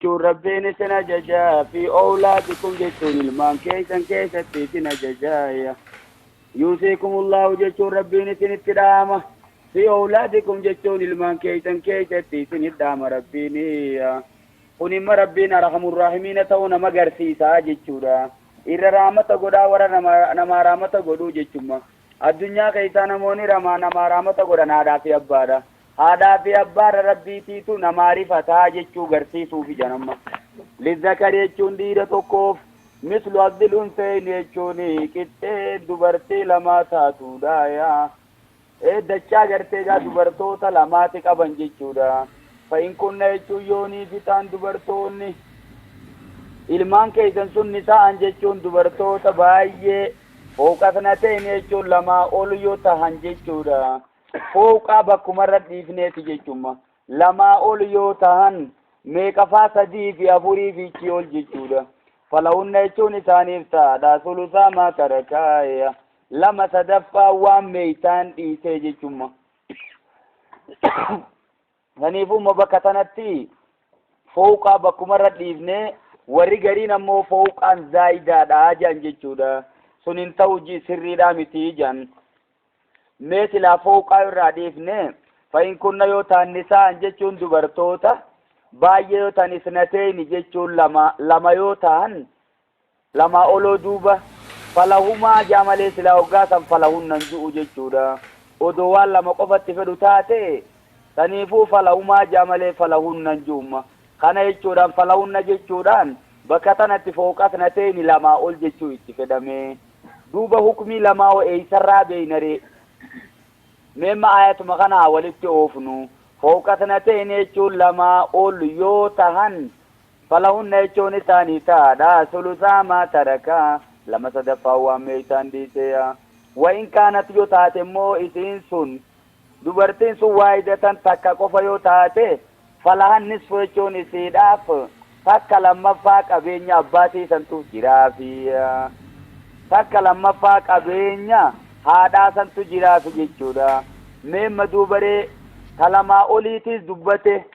ربين سنا ججا في أولادكم جتون المان كيسا كيسا تيسنا ججايا يوصيكم الله جتون ربين سن التدامة في أولادكم جتون المان كيسا كيسا تيسن الدامة ربيني قنما ربنا رحم الراحمين تونا مغرسيسا جتودا إرى رامة قدا ورا نما رامة قدو جتوما الدنيا كيسا نموني نما رامة قدا نادا في أبادا هذا في أبار ربي تيتو نماري فتاة جتشو غرسي صوفي جنما للذكر يجون ديرة توقف مثل عبد الأنثيين يجوني كتة دبرتي لما تاتو دايا دچا غرتي جا دبرتو تا لما تقبن جتشو دا فإن كنا يجو يوني فتان دبرتوني ilmaan keessan sun nisaan jechuun dubartoota baay'ee fooqatnatee jechuun lama ol yoo tahan jechuudha. Fooqaa bakkumarra dhiifneeti jechuudha. Lama ol yoo tahan meeqafaa sadii fi afurii fi ichi ol jechuudha. Falahunna jechuun isaaniif taadha. Sulusaa maa tarakaaya. Lama sadaffaa waan meeytaan dhiisee jechuudha. Kaniifuma bakka tanatti fooqaa bakkumarra dhiifnee warri gariin ammoo fooqaan zaayidaadha jan jechuudha. Sunin ta'u sirriidhaa miti jan. Mee silaa fooqaa irraa dhiifne fa'in kunna yoo ta'an nisaan jechuun dubartoota baay'ee yoo ta'an isnateeni jechuun lama yoo ta'an lama oloo duuba falahumaa jaamalee silaa hoggaasan falahunnan ju'u jechuudha. Odoo waan lama qofatti fedhu taate saniifuu falahumaa jaamalee falahunnan ju'umma. Kana jechuudhaan falahunna jechuudhaan bakka tanatti fooqas nateeni lamaa ol jechuu itti fedhame. Duuba hukmii lamaa eeysarraa beeynaree. Memma ayatuma kana walitti oofnu fooqas nateeni jechuun lamaa ol yoo tahan falahunna jechuun isaanii taadha. Sulusaa maa tarakaa lama sadaffaa waan meeytaan dhiiseya. Wain kaanat yoo taate immoo isiin sun dubartiin sun waayidatan takka qofa yoo taate falahan nisfu jechuun isiidhaaf takka lammaffaa qabeenya abbaatii santu jiraafi. Takka lammaffaa qabeenya haadhaa santu jiraafi jechuudha. Meemma duubaree talamaa oliitiis dubbate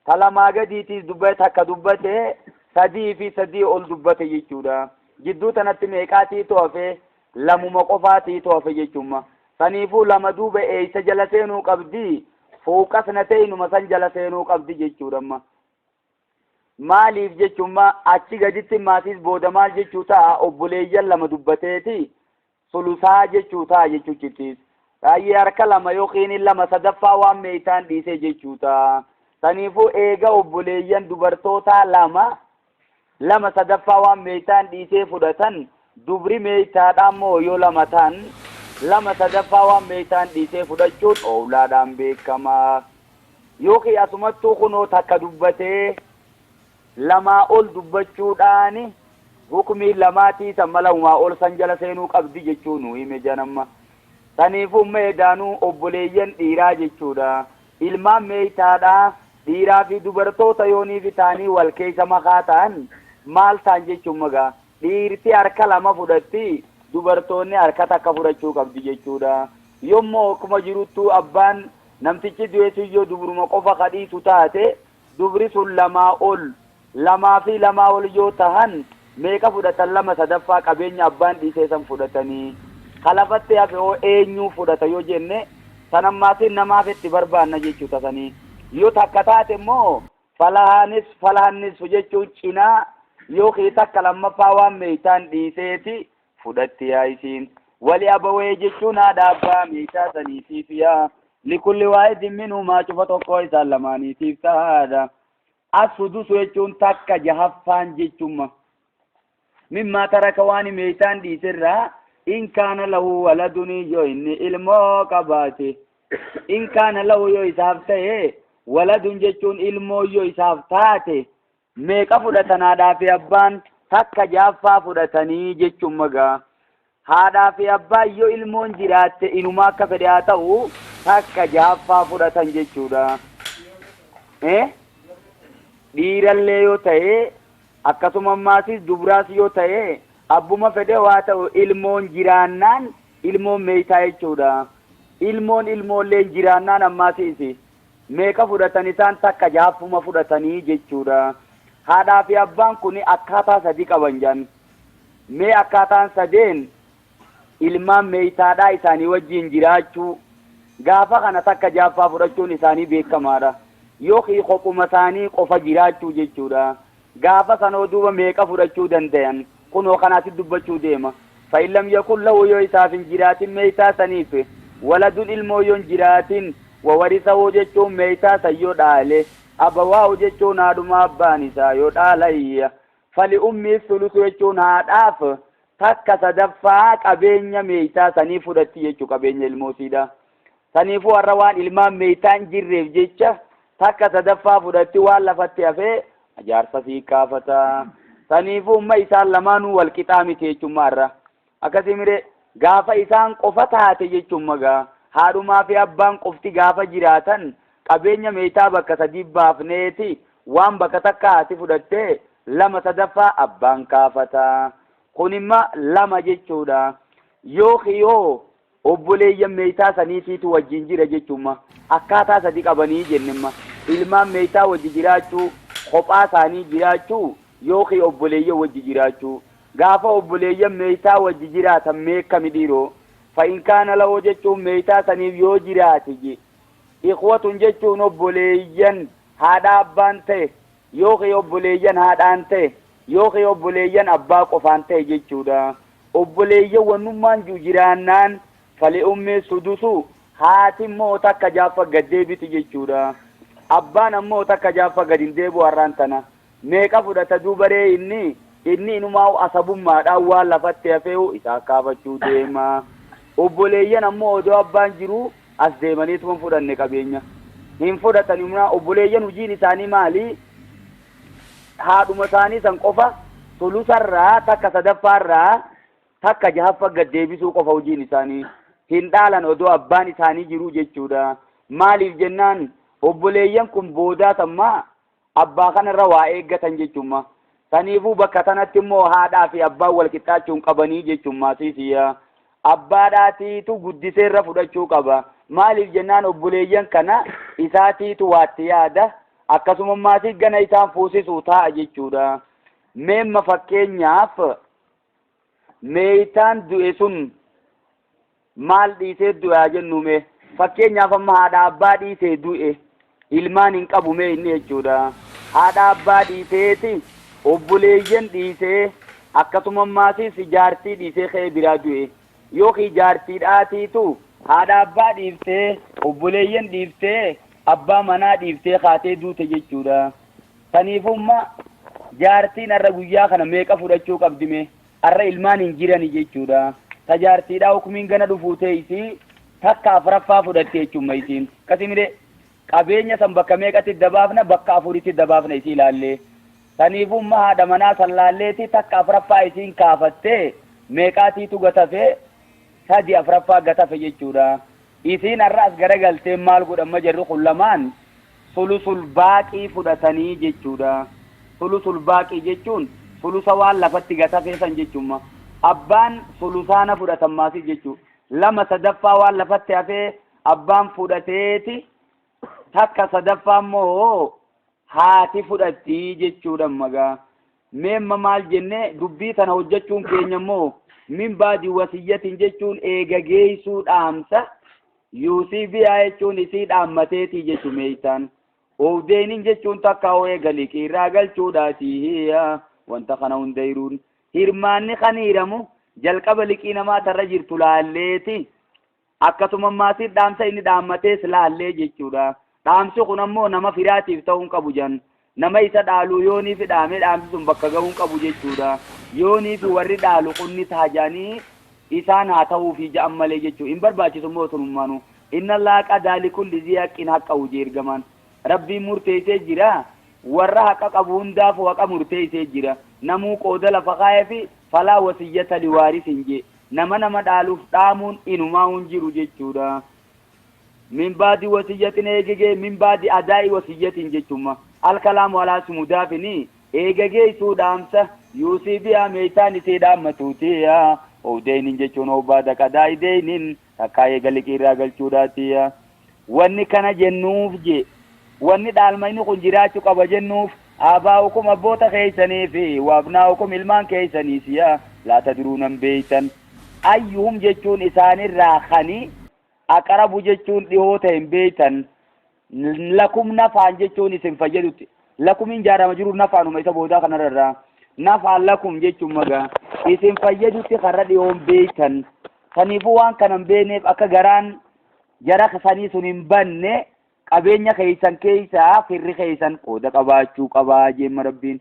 talamaa gadiitiis dubbate takka dubbate sadii fi sadii ol dubbate jechuudha. Jidduu tanatti meeqaatii toofe lamuma qofaatii toofe jechuudha. Saniifuu lama duuba eeysa jala seenuu qabdi. Fooqas nateenuma san jala seenuu qabdi jechuudha. Maaliif jechuudha achi gaditti maatiis booda maal jechuu ta'a obboleeyyan lama dubbateeti sulusaa jechuu ta'a jechuuchittis. Baay'ee harka lama yookiin lama sadaffaa waan meeytaan dhiisee jechuu ta'a. Saniifuu eega obboleeyyan dubartoota lama sadaffaa waan meeytaan dhiisee fudhatan dubri meeytaadhaan moo yoo lama ta'an lama sadaffaa waan meeytaan dhiisee fudhachuun oolaadhaan beekamaa. Yookiin asumattuu kunoo takka dubbatee lamaa ol dubbachuudhaan hukmii lamaatii san malahumaa ol san jala seenuu qabdi jechuun hime janamma. Saniifuu meedaanuu obboleeyyan dhiiraa jechuudha. Ilmaan meeytaadhaa dhiiraa fi dubartoota yoonii fi taanii wal keessa makaa ta'an maal ta'an jechuun magaa dhiirti harka lama fudhatti dubartoonni harka takka fudhachuu qabdi jechuudha. Yommuu akkuma jiruttuu abbaan namtichi du'eessiyyoo dubruma qofa kadhiisu taate dubri sun lamaa fi lamaa ol yoo tahan meeqa fudhatan lama sadaffaa qabeenya abbaan dhiisee san fudhatanii. Kalafatti hafe oo eenyuu fudhata yoo jenne sanammaatiin namaaf itti barbaanna jechuudha sanii. Yoo takka taate immoo falahannis jechuun cinaa yookiin takka lammaffaa waan meeytaan dhiiseeti fudhatti yaa'isiin. Wali abawee jechuun haadha abbaa meeytaa saniitiif yaa. Likulli waa'idin minhumaa cufa tokkoo isaan lamaaniitiif tahaadha. As-sudusu jechuun takka jahaffaan jechuudha. Mimmaa taraka waan meeytaan dhiiserraa in kaana lahu waladuni yoo inni ilmoo qabaate. In kaana lahu yoo isaaf ta'e waladun jechuun ilmoo yoo isaaf taate meeqa fudhatanaadhaa fi abbaan takka jahaffaa fudhatanii jechuun magaa. haadhaa fi abbaa yoo ilmoon jiraatte inumaa akka fedhe haa ta'u takka jaaffaa fudhatan jechuudha. Dhiirallee yoo ta'e akkasuma ammaasis dubraas yoo ta'e abbuma fedhe haa ta'u ilmoon jiraannaan ilmoon meeytaa jechuudha. Ilmoollee jiraannaan ammaasiisi meeqa fudhatan isaan takka jaaffuma fudhatanii jechuudha. Haadhaa fi abbaan kun akkaataa sadii qaban jan. Mee akkaataan sadeen ilmaan meeytaadhaa isaanii wajjin jiraachuu gaafa kana takka jaaffaa fudhachuun isaanii beekamaadha. Yookiin qophuma isaanii qofa jiraachuu jechuudha. Gaafa sanoo duuba meeqa fudhachuu danda'an kunoo kanaatti dubbachuu deema. Fa'illam yakun lahu yoo isaaf hin jiraatin meeytaa saniif waladun ilmoo yoon jiraatin wawarisahuu jechuun meeytaa san yoo dhaale abawaahu jechuun haadhuma abbaan isaa yoo dhaalayya fali ummii sulusu jechuun haadhaaf takka sadaffaa qabeenya meeytaa sanii fudhatti jechuu qabeenya ilmoosiidha. Saniifuu har'a waan ilmaan meeytaa hin jirreef jecha takka sadaffaa fudhatti waan lafatti hafee jaarsa sii kaafata. Saniifuu umma isaan lamaanuu wal qixaa miti jechuun har'a akkasii mire gaafa isaan qofa taate jechuun magaa haadhumaa fi abbaan qofti gaafa jiraatan qabeenya meeytaa bakka sadii baafneeti waan bakka takka haati fudhattee lama sadaffaa abbaan kaafata. Kunimma lama jechuudha. Yoo obboleeyyan meeytaa saniitiitu wajjin jira jechuun akkaataa sadii qabanii jennimma ilmaan meeytaa wajji jiraachuu kophaa isaanii jiraachuu yookiin obboleeyyan wajji jiraachuu. Gaafa obboleeyyan meeytaa wajji jiraatan meeqami dhiiroo fa'in kaana lahu jechuun meeytaa saniif yoo jiraate ikhwatun jechuun obboleeyyan haadha abbaan ta'e yookiin obboleeyyan haadhaan ta'e yookiin obboleeyyan abbaa qofaan ta'e jechuudha. Obboleeyyan wannummaan jiraannaan fali ummii sudusu haati immoo takka jaaffa gad deebiti jechuudha. Abbaan ammoo takka jaaffa gad hin deebi'u har'aan tana meeqa fudhata duubaree inni inumaa asabummaadhaan waan lafatti hafee'u isaa kaafachuu deema. Obboleeyyan ammoo odoo abbaan jiru as deemaniituma fudhanne qabeenya hin fudhatan immoo obboleeyyan hojiin isaanii maali? Haadhuma isaanii san qofa sulusarraa takka sadaffaarraa takka jahaffa gad deebisuu qofa hojiin isaanii hin dhaalan odoo abbaan isaanii jiru jechuudha. Maaliif jennaan obboleeyyan kun boodaatammaa abbaa kanarra waa eeggatan jechuudha. Saniifuu bakka tanatti immoo haadhaa fi abbaan wal qixxaachuun qabanii jechuudha. Siisiyaa abbaadhaatiitu guddiseerra fudhachuu qaba. Maaliif jennaan obboleeyyan kana isaatiitu waatti yaada akkasuma maatii gana isaan fuusisuu ta'a jechuudha. Meemma fakkeenyaaf meeytaan du'e sun maal dhiisee du'aa jennume fakkeenyaaf amma haadha abbaa dhiisee du'e ilmaan hin qabu mee inni jechuudha. Haadha abbaa dhiiseeti obboleeyyan dhiisee akkasuma maatiis jaartii dhiisee ka'ee biraa du'e yookiin jaartiidhaatiitu haadha abbaa dhiiftee obboleeyyan dhiiftee abbaa manaa dhiiftee kaatee duute jechuudha. Saniifumma jaartiin har'a guyyaa kana meeqa fudhachuu qabdime har'a ilmaan hin jirani jechuudha. Ta jaartiidhaa hukumiin gana dhufuutee isii takka afuraffaa fudhatte jechuudha isiin. Kasimide qabeenya san bakka meeqatti dabaafna bakka afuritti dabaafna isii ilaallee. Saniifumma haadha manaa san laalleeti takka afuraffaa isiin kaafattee meeqaatiitu gatafe sadi afuraffaa gatafe jechuudha. Isiin har'a as garagaltee maal godhamma jirru kun lamaan sulusul baaqii fudhatanii jechuudha. Sulusul baaqii jechuun sulusa waan lafatti gatafeesan jechuudha. Abbaan sulusaana fudhatammaasi jechuudha. Lama sadaffaa waan lafatti hafee abbaan fudhateeti takka sadaffaa immoo haati fudhatti jechuudha magaa. Meemma maal jenne dubbii tana hojjechuun keenya immoo min baadi wasiyyatiin jechuun eega geessuu dhaamsa yuusiibiyaa jechuun isii dhaammateeti jechuu meeytaan. Oobdeeniin jechuun takka eega liqii irraa galchuudhaati wanta kana hundayruun hirmaanni kan hiiramu jalqaba liqii namaa tarra jirtu laalleeti akkasuma maatiin dhaamsa inni dhaammatees laallee jechuudha. Dhaamsi kun ammoo nama firaatiif ta'uu qabu jan nama isa dhaalu yoonii fi dhaamee dhaamsi sun bakka gahuu qabu jechuudha. Yoonii fi warri dhaalu kunni taajanii isaan haa ta'uufi ja'an malee jechuudha. Hin barbaachisu immoo sunummaanu inna Allaaha qadaa likulli zii haqqin haqqa hojii ergaman rabbiin murteessee jira warra haqa qabu hundaaf haqa murteessee jira. Namuu qooda lafa kaa'ee fi falaa wasiyyata liwaaris hin jee nama dhaaluuf dhaamuun inumaa hunjiru jechuudha. min baadi wasiyyatin eegegee min baadi adaa'i wasiyyatin jechuma alkalaamu alaa sumudaafini eegegee isuu dhaamsa yuusii biyaa meeytaan isee dhaammatuutiya odeeynin jechuun obbaada qadaa'i deeynin takkaa eegaliqii irraa galchuudhaatiya. wanni kana jennuuf je wanni dhaalmayni kun jiraachuu qaba jennuuf aabaa'ukum abboota keeysanii fi waabnaa'ukum ilmaan keeysaniisiya laa tadruunan beeytan ayyuhum jechuun isaanirraa kani aqrabu jechuun dhihoo ta'en beeytan lakum nafaan jechuun isin fayyadutti lakumin jaarama jiru nafaanuma isa boodaa kanarraa nafaan lakum jechuun magaa isin fayyadutti karra dhihoon beeytan saniifuu waan kanan beeneef akka garaan jara sanii sun hin banne qabeenya keeysan keeysaa firri keeysan qooda qabaachuu qabaa jeemma rabbiin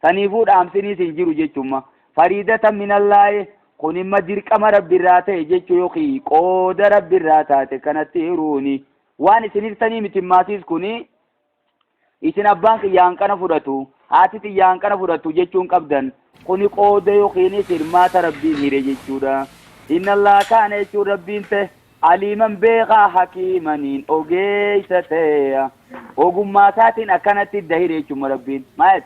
saniifuu dhaamsiniis hin jiru jechuuma fariidatan minallaahi kun imma dirqama rabbirraa ta'e jechuu yookiin qooda rabbirraa taate kanatti hiruuni waan isin ibsanii miti maasiis kuni isin abbaan xiyyaan kana fudhatu haati xiyyaan kana fudhatu jechuun qabdan kuni qooda yookiin hirmaata rabbiin hire jechuudha. innallaa kaana jechuun rabbiin ta'e aliiman beekaa hakiimaniin ogeeysa ta'e ogummaa isaatiin akkanatti dahire jechuudha rabbiin maal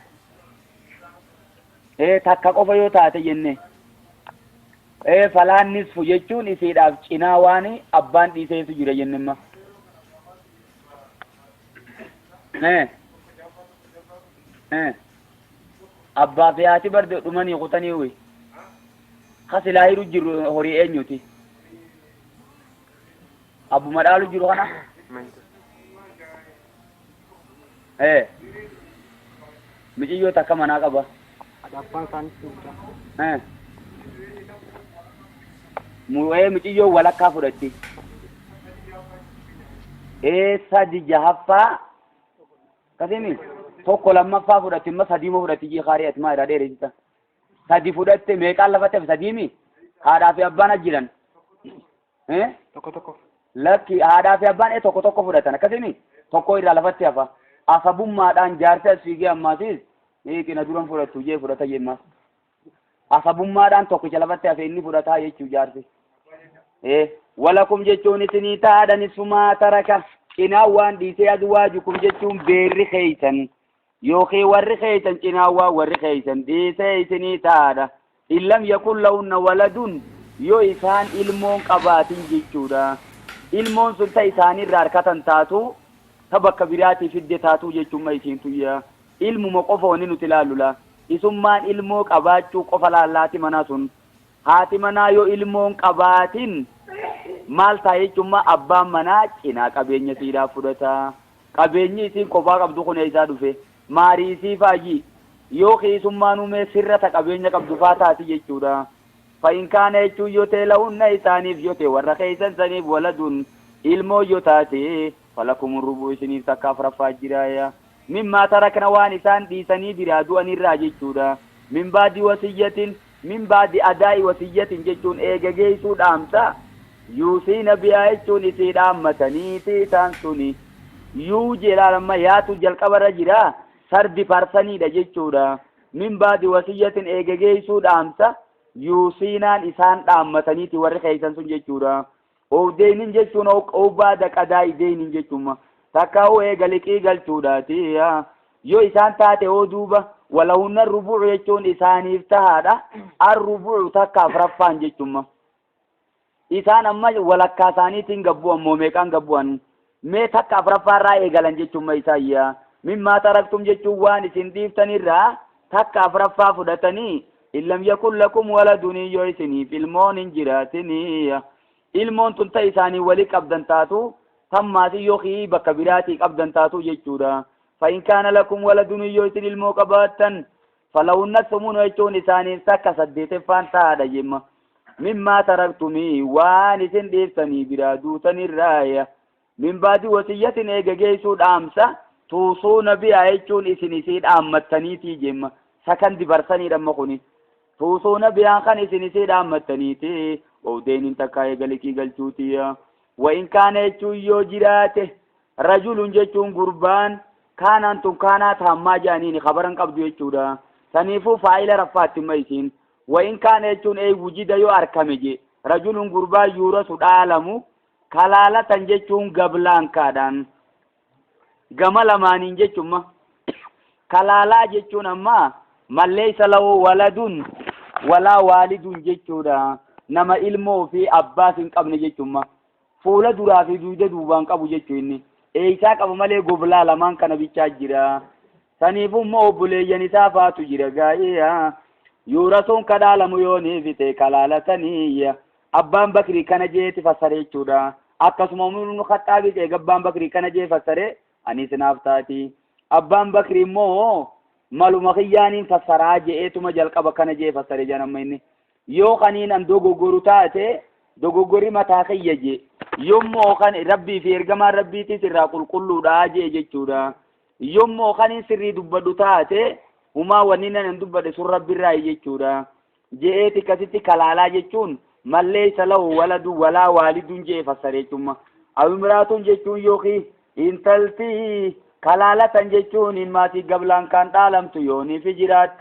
takka qofa yoo taate jenne falaan nisfu jechuun isiidhaaf cinaa waan abbaan dhiiseetu jira jennema abbaa fi haati barde dhumanii kutanii uwe kasilaa hiru jiru horii eenyuti abbuma dhaalu jiru kana mijiyyoo takka manaa qaba mijiyyoo walakkaa fudhatti sadi jahaffaa kasimi tokko lammaffaa fudhatti imma sadiima fudhatti jiikaarii ati maa irraa dheeresita sadi fudhatte meeqaan lafatte sadiimi haadhaa fi abbaan ajjiran tokko lakki haadhaa fi abbaan tokko tokko fudhatan akkasimi tokko irraa lafatti hafa asabummaadhaan jaarsa as fiigee ammaasiis qina duran fudhattu jee fudhata jemmaas asabummaadhaan tokkicha lafatti hafe inni fudhataa jechuu jaarsi walakum jechuun isinii taadhan isumaa taraka cinaa waan dhiisee azwaajukum jechuun beerri keeysan yookiin warri keeysan cinaa waan warri keeysan dhiisee isinii taadha illam yakun lahunna waladun yoo isaan ilmoon qabaatin jechuudha ilmoon sun ta isaanirraa harkatan taatu ta bakka biraatii fidde taatu jechuun isiintuyya ilmuma qofa wani nuti ilaallula isummaan ilmoo qabaachuu qofa laallaati manaa sun haati manaa yoo ilmoon qabaatin maal ta'a jechuun abbaan manaa cinaa qabeenya siidhaaf fudhata qabeenyi isiin qofaa qabdu kun eessaa dhufe maarii isii faayyi yoo keessummaan uumee sirrata qabeenya qabdu faa taati jechuudha fa'in kaana jechuun yoo ta'e lahunna isaaniif yoo ta'e warra keessan saniif waladun ilmoo yoo taate falakum rubuu isiniif takka afuraffaa jiraaya mimmaa tarakna waan isaan dhiisanii biraa du'anirraa jechuudha min baadi wasiyyatin min baadi adaa'i wasiyyatin jechuun eegageessuu dhaamsa yuusiina biyaa jechuun isii dhaammataniiti isaan suni yuu jedhaama yaatu jalqabarra jira sardi farsaniidha jechuudha min baadi wasiyyatin eegageessuu dhaamsa yuusiinaan isaan dhaammataniiti warri keeysan sun jechuudha odeeynin jechuun obbaada qadaa'i deeynin jechuun takkaa'u eegaliqii galchuudhaati yoo isaan taate duuba walahunna rubu'u jechuun isaaniif tahaadha arrubu'u takka afuraffaan jechuun isaan amma walakkaa isaaniitiin gabbu'an moo meeqaan gabbu'an mee takka afuraffaarraa eegalan jechuun isaayya mimmaa taraktum jechuun waan isin dhiiftanirraa takka afuraffaa fudhatanii illam yakun lakum waladun yoo isiniif ilmoon hin jiraatinii ilmoon tun ta isaanii walii qabdan taatu tammaasi yookiin bakka biraatii qabdan taatu jechuudha fa'in kaana lakum waladun yoo isin ilmoo qabaattan falahunna thumunu jechuun isaaniif takka saddeeteffaan tahaadha jemma mimmaa taraktumii waan isin dhiiftanii biraa duutanirraaya min baadi wasiyyatin eegageessuu dhaamsa tuusuuna biyaa jechuun isin isii dhaammattaniitii jemma sakan dibarsaniidha amma kuni tuusuuna biyaan kan isin isii dhaammattaniiti odeeynin takkaa eegaliqii galchuutiya وإن كان يجو جراته رجل جتون قربان كان أنتم كانت هم جانين خبرا قبض يجودا سنيفو فاعل رفات ميسين وإن كان يجون أي وجد يو أركمجي رجل غربا يورث العالم كلالة جتون قبلان كادان جمال مانين جتون كلالا جتون أما من ليس له ولد ولا والد جتون نما علمه في أباس قبل جتون فولا درا في دوجة دوبان قبو جتون إيسا قبو مالي قبلا لمان كان بيتشاجرا سنيفو مو بلي ينسافات جرقائيا يورثون كدالم يوني في كلالتني أبان بكري كان جيت فسري جودا أكسم من خطاب جي أبان بكري كان جي فسري أني سنافتاتي أبان بكري مو مالو مخيانين فسرا جيت مجال قبا كان جي فسري جانم مني يو خنين أن دوغو غروتاتي دوغو غوري متاخي جي يوم مو خن ربي في إرغما ربي تسرا كل دا جي جودا يوم مو خنين سري دبدو تاتي وما ونينا ندبد سر ربي راي جيتشورا جئتي كسيتي كلالا جيتشون من ليس له ولد ولا والد جي فسريتم او امرات جيتشون يوخي انتلتي كلالا جيتشون ان ماتي قبلان كان تعلم تيوني في جرات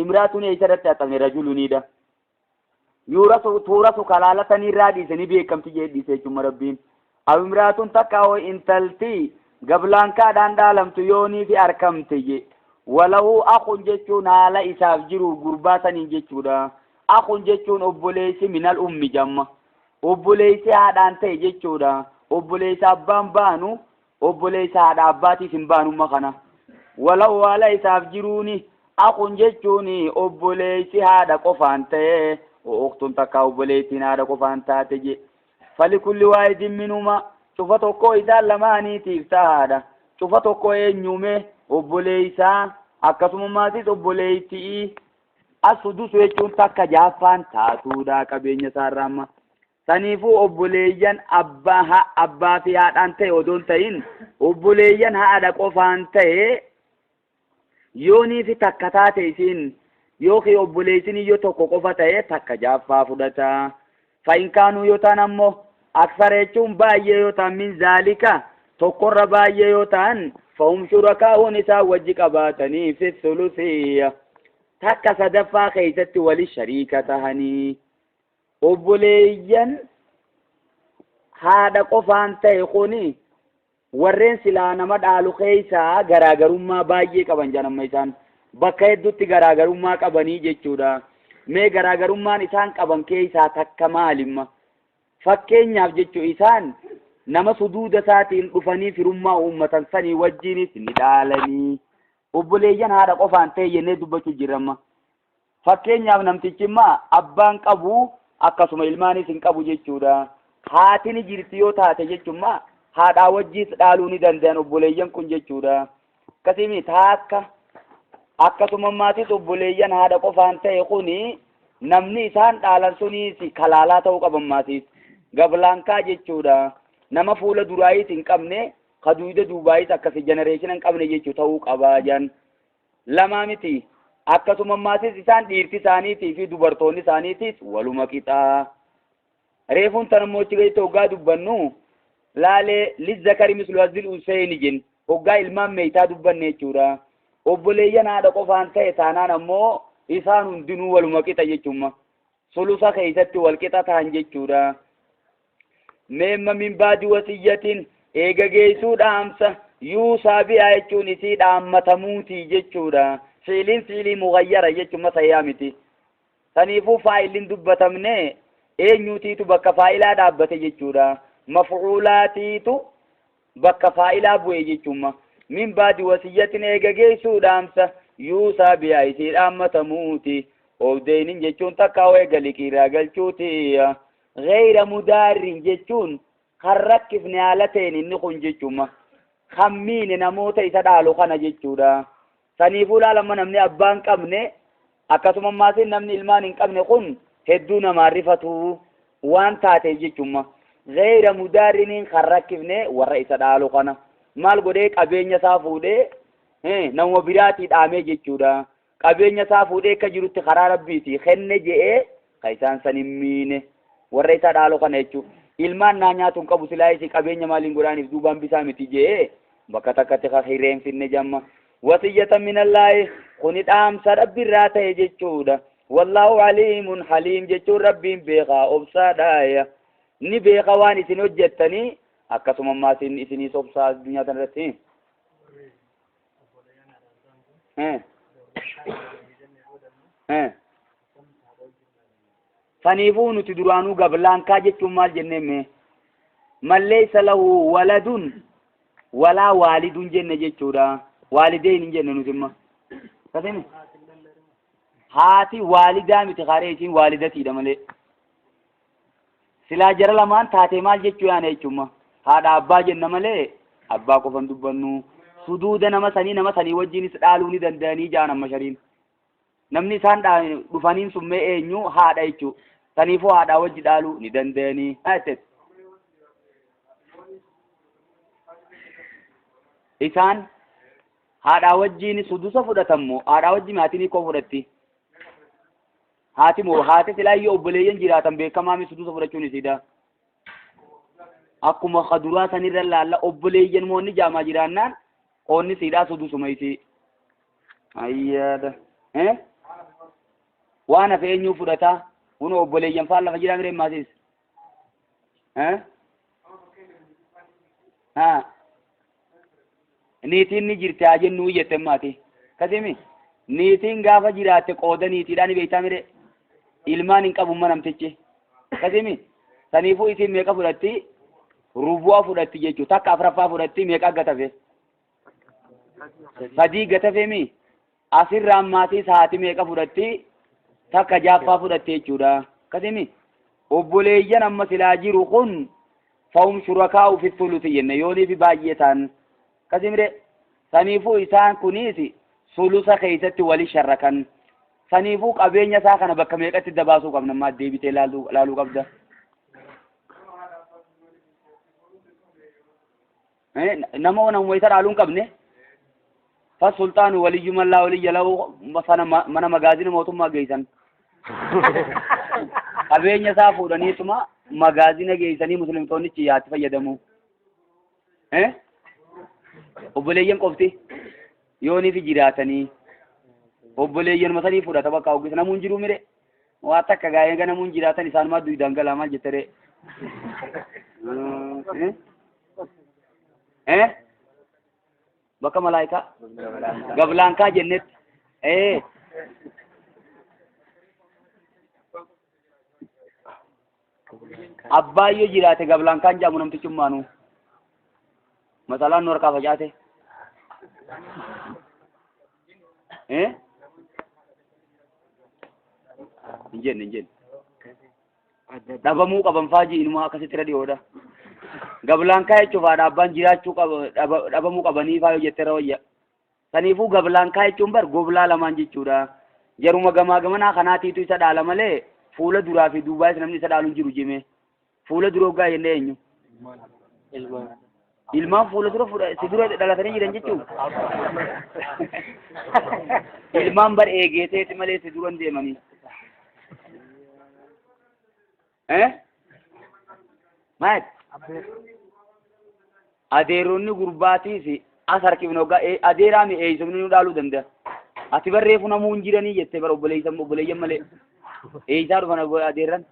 امرات يسرت اتني رجل نيدا يورث تورث كلالا نيرادي سني بيكم تجي دي سيتم ربين او امرات تكاو انتلتي قبلان كان تعلم تيوني في اركم تجي ولو أخون جتون على إساف جرو قرباتن جتودا أخون جتون أبوليسي من الأم جمع أبوليسي هذا أنت جتودا أبوليسي أبان بانو أبوليسي هذا أباتي سنبانو مخنا ولو على إساف جروني أخون جتوني أبوليسي هذا قفانته وأختن تكا أبوليسي هذا قفانته تجي فلكل واحد منهما شوفتو كو إذا لماني تيفتا هذا شوفتو كو ينيومي obboleeysaa akkasuma maatis obboleeytii asudus jechuun takka jaaffaan taatuudha qabeenya isaarraa amma saniifuu obboleeyyan abbaa fi haadhaan ta'e odoon ta'in obboleeyyan haadha qofaan ta'e yoonii fi takka taate isin yookiin obboleeysin yoo tokko qofa ta'e takka jaaffaa fudhata fa'inkaanuu yoo ta'an ammoo aksara jechuun baay'ee yoo ta'an min zaalika tokkorra baay'ee yoo ta'an فهم شركاء نساء وجقباتني في الثلثية تكا صدفا خيزت وللشريكة هني وبليا هذا قفان تيخوني ورين سلانا مدعالو خيسا غراغرما بايي قبان جانم ميسان بكا يدوتي غراغرما قباني جيچودا مي غراغرما نسان قبان كيسا تكا مالما فكين ياف جيچو إسان nama suduuda isaatiin dhufanii firummaa uummatan sanii wajjinis ni dhaalanii obboleeyyan haadha qofaan ta'e jennee dubbachuu jirama fakkeenyaaf namtichi immoo abbaan qabu akkasuma ilmaanis hin qabu jechuudha haatini jirti yoo taate jechuudha haadhaa wajjiis dhaaluu ni danda'an obboleeyyan kun jechuudha akkasimi taakka akkasuma maatis obboleeyyan haadha qofaan ta'e kuni namni isaan dhaalan sunis kalaalaa ta'uu qaban maatis gablaankaa jechuudha nama fuula duraayis hin qabne kaduuda duubaayis akkasi generation hin qabne jechuu ta'uu qabaa jan lamaa miti akkasuma maatis isaan dhiirti isaaniitii fi dubartoonni isaaniitis waluma qixaa reefuun tanammochi gadi hoggaa dubbannu laalee lizzakari mislu hazil useyni jen hoggaa ilmaan meeytaa dubbanne jechuudha obboleeyyan haadha qofaan ta'e taanaan ammoo isaan hundinuu waluma qixa jechuudha sulusa keessatti wal qixa ta'an jechuudha مما من بعد وصية إيجا جيسو دامسا يوسا بها يجون إسي دام متموتي جيشورا فعلين مغيرة جيشو ما سيامتي سنيفو فاعلين دبتا مني نيوتي تو بكا فاعلا دابتا جيشورا مفعولاتي تو بكا فاعلا بوي جيشو من بعد وصية إيجا جيسو دامسا يوسا بها إسي دام متموتي ودينين جيشون تكاوي غلقي راغل چوتي غير مدار جتون خرك في نالتين النخون جتوما خمين نموت يسدالو خنا جتودا سنيفولا لما نمني أبان كمني أكتم ماسين نمني المان كمني خن هدونا معرفته وان تاتي جتوما غير مدارين خرك في ورئيس دالو خنا مال قديك أبين يسافودي نمو براتي دامي جتودا أبين يسافودي كجروت خرارب بيتي خن جئ خيسان سنمينه warra isa dhaaloo kana jechuun ilmaan naa nyaatuun qabu silaa isii qabeenya maaliin godhaaniif duubaan bisaa miti jee bakka takkatti hireen finne jamma wasiyyatan minallaahi kuni dhaamsa dhabbirraa ta'e jechuudha والله عليم حليم جتو ربي بيغا أبصا دايا ni beeka waan isin hojjettanii akkasuma maatiin isinii sobsaa addunyaa tanarratti saniifuu nuti duraanuu gablaankaa jechuun maal jenneemme malleeysa lahu waladun walaa waalidun jenne jechuudha waalideyn hin jenne nutimma kasemi haati waalidaa miti kaaree isin waalidatiidha malee silaa jara lamaan taatee maal jechuu yaana jechuuma haadha abbaa jenna malee abbaa qofan dubbannu suduuda nama sanii wajjiinis dhaaluu ni danda'anii jaan amma shariin namni isaan dhufaniin summee eenyu haadha jechuu saniifuu haadhaa wajji dhaaluu ni danda'anii isaan haadhaa wajjiin sudusa fudhatammoo haadhaa wajji maatiin koo fudhatti haati moo haati silaayyoo obboleeyyan jiraatan beekamaami sudusa fudhachuun isiidha akkuma kaduraa sanirra laalla obboleeyyan moonni jaamaa jiraannaan qoonni siidhaa sudusuma isii ayyaada waan hafe eenyuu fudhataa kun obboleeyyan faan lafa jiraa mireen maasiis niitiin ni jirti haa jennuu jette maati kasimi niitiin gaafa jiraatte qooda niitiidhaan ni beektaa mire ilmaan hin qabu namtichi kasimi saniifuu isin meeqa fudhatti rubu'a fudhatti jechuu takka afraffaa fudhatti meeqa gatafe sadii gatafe mi asirraan maatii haati meeqa fudhatti takka jaaffaa fudhatti jechuudha kasimi obboleeyyan amma silaa jiru kun fa'um shurakaa'u fi thuluthi jenne yoonii fi baay'ee ta'an kasimire saniifuu isaan kunis sulusa keessatti wali sharrakan saniifuu qabeenya isaa kana bakka meeqatti dabaasuu qabna amma deebitee laaluu qabda nama onamuma isa dhaaluun qabne fasultaanu waliyyu mallaa waliyya lahu mana magaazina mootummaa geeysan qabeenya isaa fuudhaniituma magaazina geeysanii muslimtoonnichi yaatti fayyadamu obboleeyyan qofti yoonii fi jiraatanii obboleeyyan masanii fudhata bakka oggisa namuun jiruu mire waa takka gaa'ee namuun jiraatan isaanumaa duwidaan galaa maal jettere bakka malaayikaa gablaankaa jennetti abbaayyoo jiraate gablaankaan jaamu namtichummaanu masalaan nu harkaa facaate hin jenne dhabamuu qaban faajii inumaa akkasitti irra dhiyoodha gablaankaa jechuuf haadha abbaan jiraachuu dhabamuu qabanii faayoo jetteera wayya saniifuu gablaankaa jechuun bar goblaa lamaan jechuudha jaruma gamaa gamanaa kanaatiitu isa dhaala malee fuula duraa fi duubaas namni isa dhaaluun jiru jime fuula dura hoggaa jennee eenyu ilmaan fuula dura si dura dhalatanii jiran jechuun ilmaan bar eegeeteeti malee si duran deemanii maal adeeronni gurbaatiis as harkifne hoggaa adeeraami eeysifni nu dhaaluu danda'a ati barreefu namuu hin jiranii jettee bara obboleeyyan malee eeysaa dhufan adeerran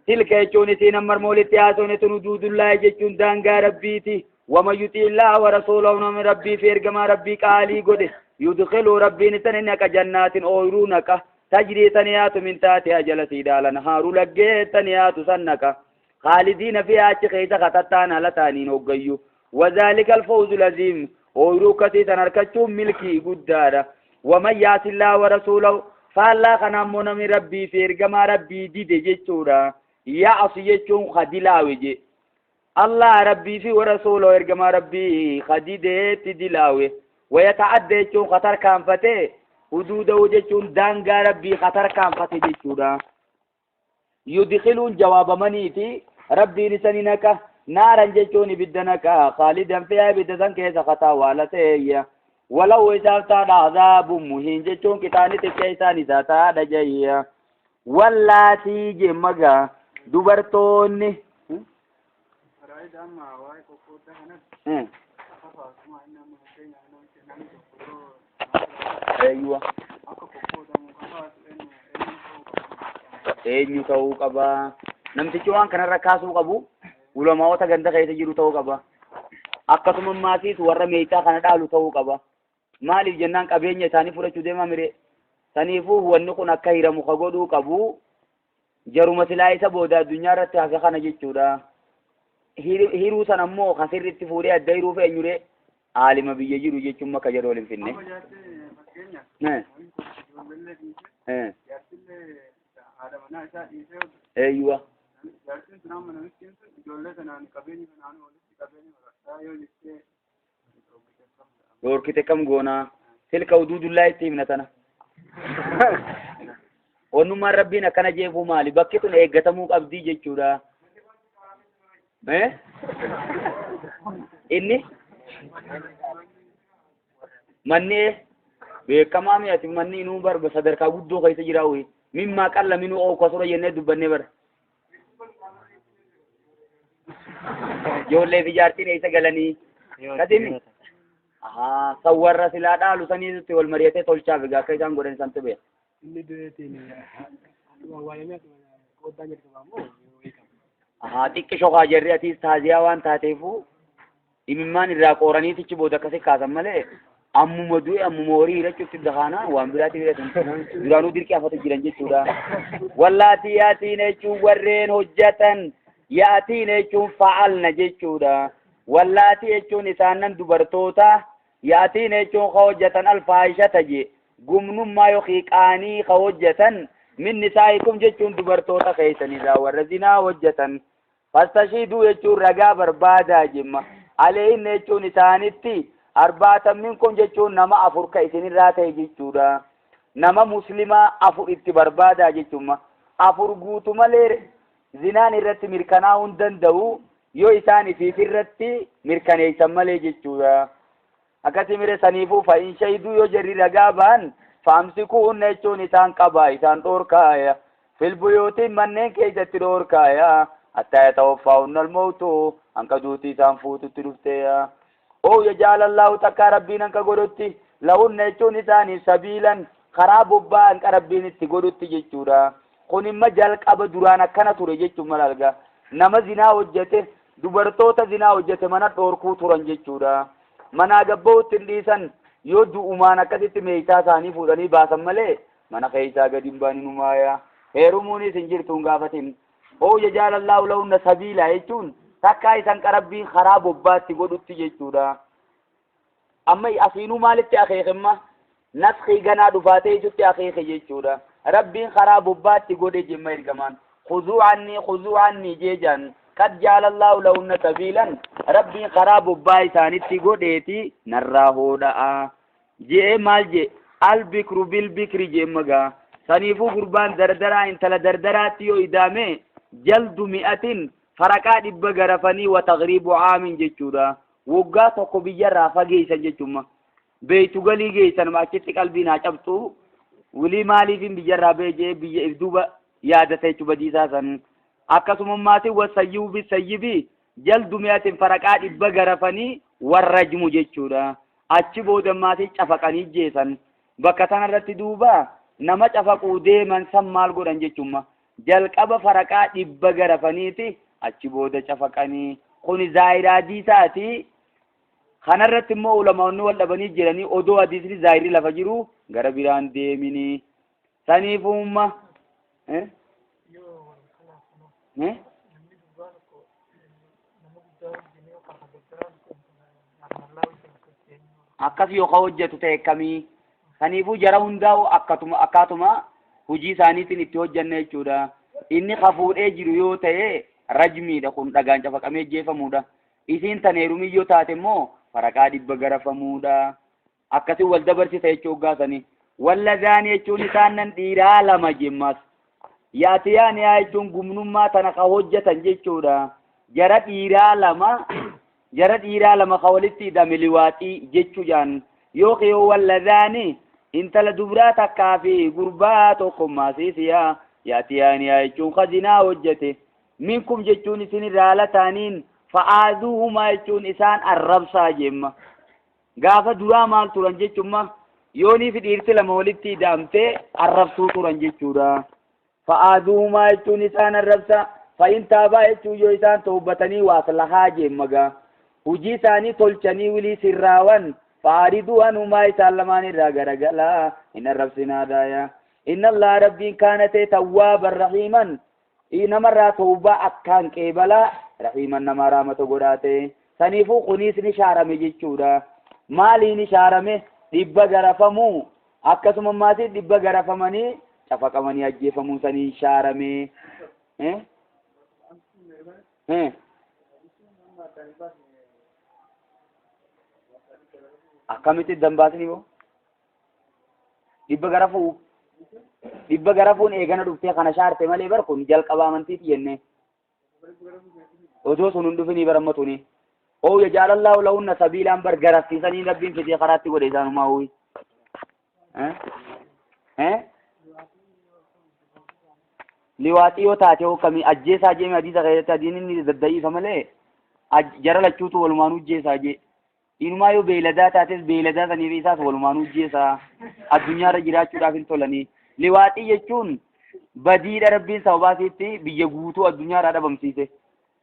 tilka jechuun isiin ammar moolitti haasonetu nuduudullaahi jechuun daangaa rabbiiti wama yutii illaa wa rasuulahu nama rabbii fi ergamaa rabbii qaalii godhe yudkhilu rabbiin isan naqa jannaatin ooyruu naqa tajrii taniyaatu min taatiha jalati dhaalan haaruu laggee taniyaatu san naqa خالدين فيها أشخيص خطتان على تانين وقيو وذلك الفوز العظيم ooyruu akkasii tan argachuun milkii guddaadha waman yaasi illaa wa rasuulahu faallaa kana ammoo namni rabbii fi ergamaa rabbii dide jechuudha yaasi jechuun kadilaawe je allah rabbii fi wa rasuulahu ergamaa rabbii kadideetti dilaawe wayata'adda jechuun khatar kaanfate huduudahu jechuun daangaa rabbii khatar kaanfate jechuudha yudkhiluun jawaabamaniiti rabbiin isani naka naaran jechuun ibidda naka khaalidan fiihaa ibidda san keessa kataa waala ta'eeyya walau isaaf taadha azaabun muhiin jechuun qixaani xiqqee isaan isaa taadha jayya wallaatii jemmaga dubartoonni eeyyuwa eenyu ta'uu qaba namtichi waan kanarra kaasuu qabu ulamaawota ganda keessa jiru ta'uu qaba akkasuma maasiis warra meeshaa kana dhaalu ta'uu qaba maaliif jennaan qabeenya isaanii fudhachuu deemaa mire saniifuu wanni kun akka hiramu ka godhuu qabu jaruma silaa isa booda addunyaa irratti hafe kana jechuudha hiruu san ammoo ka sirritti fuudhee adda hiruu feenyure aalima biyya jiru jechuun makka jedhu waliin finne eeyyuwa doorkite kam goonaa tilka uduudullaa itti himna tana onnummaan rabbiin akkana jeefuu maali bakki tun eeggatamuu qabdii jechuudha inni manni beekamaa mi'ati manni inuu barba sadarkaa guddoo keessa jiraawwi mimmaa qalla minuu ookasura jennee dubbannee bara ijoollee fi jaartiin eessa galanii kadhimi sawwarra silaa dhaalu saniitti wal mari'atee tolchaaf egaa akka isaan godhan santu beeka. Inni dureetiin waayamee qooddaa jalqabaa moo xiqqi shokaa jarri atiis taaziyaa waan taateefu imimmaan irraa qooraniitichi booda akkasi kaasan malee ammuma du'e ammuma horii hirachuutti dakaana waan biraatti hidhatan duraanuu dirqii afatu jiran jechuudha. Wallaatii yaatiin jechuun warreen hojjetan yaatiin jechuun fa'alna jechuudha. Wallaatii jechuun isaanan dubartoota yaatiin jechuun ka hojjetan alfaahishata je gumnummaa yookiin qaanii ka hojjetan min nisaa'ikum jechuun dubartoota keessanirraa warra zinaa hojjetan fastashiiduu jechuun ragaa barbaadaa jimma aleen jechuun isaanitti arbaatan minkum jechuun nama afur ka isinirraa ta'e jechuudha nama muslimaa afur itti barbaadaa jechuun afur guutu malee zinaan irratti mirkanaa'uu hin danda'u yoo isaan ifiif irratti mirkaneessan malee jechuudha akkasii mire saniifuu fa'in shahiduu yoo jarri ragaa ba'an faamsikuun jechuun isaan qabaa isaan dhoorkaaya filbuyootiin manneen keessatti dhoorkaaya hatta yatawaffaa'unnal mawtu hanqa duutii isaan fuututti dhufteeya oo yajaalallahu takkaa rabbiin hanqa godhutti lahunna jechuun isaaniif sabiilan karaa bobbaa hanqa rabbiin itti godhutti jechuudha kun imma jalqaba duraan akkana ture jechuun malalga nama zinaa hojjete dubartoota zinaa hojjete mana dhoorkuu turan jechuudha manaa gabba'utti hin dhiisan yoo du'umaan akkasitti meeshaa isaanii fuudhanii baasan malee mana keessaa gadi hin baanin umaaya heerumuunis hin jirtuun gaafatin oo yajaalallahu lahunna sabiila jechuun takkaa isan qarabbiin karaa bobbaatti godhutti jechuudha amma asiinuu maalitti akeekemma naskii ganaa dhufaatee jechutti akeeke jechuudha rabbiin karaa bobbaatti godhe jemma ergamaan khuzuu anni jeejan qad jaalallahu lahunna sabiilan rabbiin karaa bobbaa isaanitti godheeti narraa hoodha'a jee maal jee albikru bilbikri jeemmagaa saniifuu gurbaan dardaraa intala dardaraatti yoo idaame jaldu mi'atin faraqaa 100 garafanii wa tagriibu aamin jechuudha waggaa tokko biyyarraa fageessan jechuudha beeytu galii geessan achitti qalbiin haa cabxu wilii maaliifin biyyarraa beejee biyya ibduuba yaadata jechuudha badiisaa san akkasuma maatiin wasayyuubi sayyibi jaldu mi'atin faraqaa 100 garafanii warrajmu jechuudha achi booda maatii cafaqanii jeesan bakka sanarratti duuba nama cafaquu deeman san maal godhan jechuudha jalqaba faraqaa 100 garafaniiti achi booda cafaqanii kun zaahiraadii isaati kanarratti immoo ulamaa'onni wal dhabanii jiranii odoo hadiisni zaahirri lafa jiru gara biraan deemini saniifumma akkas yoo ka hojjetu ta'e kamii saniifuu jara hundaa'u akkaatuma hujii isaaniitiin itti hojjanne jechuudha inni kafuudhee jiru yoo ta'e rajmiidha kun dhagaan cafaqamee jeefamuudha isiin taneerumii yoo taate immoo faraqaa 100 garafamuudha akkasii wal dabarsita jechuu hoggaasanii walladaani jechuun isaanan dhiiraa lama jemmas yaatiyaan yaa jechuun gumnummaa tana ka hojjetan jechuudha jara dhiiraa lama ka walitti hidhame liwaaxii jechuu jaan yookiin yoo walladaani intala dubraa takkaa fi gurbaa tokkummaa siisiyaa yaatiyaan yaa jechuun ka zinaa hojjete minkum jechuun isin irraa lataaniin fa'aaduuhumaa jechuun isaan arrabsaa jemma gaafa duraa maal turan jechuun yoonii fi dhiirti lama walitti hidhamtee arrabsuu turan jechuudha. Fa'aaduumaa jechuun isaan arrabsa. Fa'in taabaa jechuun yoo isaan tawbatanii waaslahaa jeemmagaa. Hujii isaanii tolchanii wilii sirraawan. Fa'aariduu anumaa isaan lamaan irraa garagalaa hin arrabsinaadhaaya. Inna Allah rabbiin kaanatee tawwaaban rahiiman. Namarraa tawbaa akkaan qeebalaa rahiiman nama raamata godhaate. Saniifuu kunis ni shaarame jechuudha. Maaliin shaarame? Dhibba garafamuu akkasuma maatii dhibba garafamanii cafaqamanii ajjeefamuu sanii shaarame. Akkamitti dambaasni boo? Dhibba garafuun eegana dhuftee kana shaarte malee bar kun jalqaba amantiiti jenne. Otoo sun hin dhufinii barammatuuni. oo yajaalallahu lahunna sabiilaan bar garaffiisanii rabbiin fidee karaatti godhe isaanumaa uwi liwaaxii yoo taate hokkamii ajjeesaa jee hadiisa keessatti adiin inni dadda'iifa malee jara lachuutu walumaan ujjeesaa jee inumaa yoo beeyladaa taates beeyladaa saniif isaas walumaan ujjeesaa addunyaarra jiraachuudhaaf hin tolanii liwaaxii jechuun badiidha rabbiin sababaasiitti biyya guutuu addunyaarraa dhabamsiise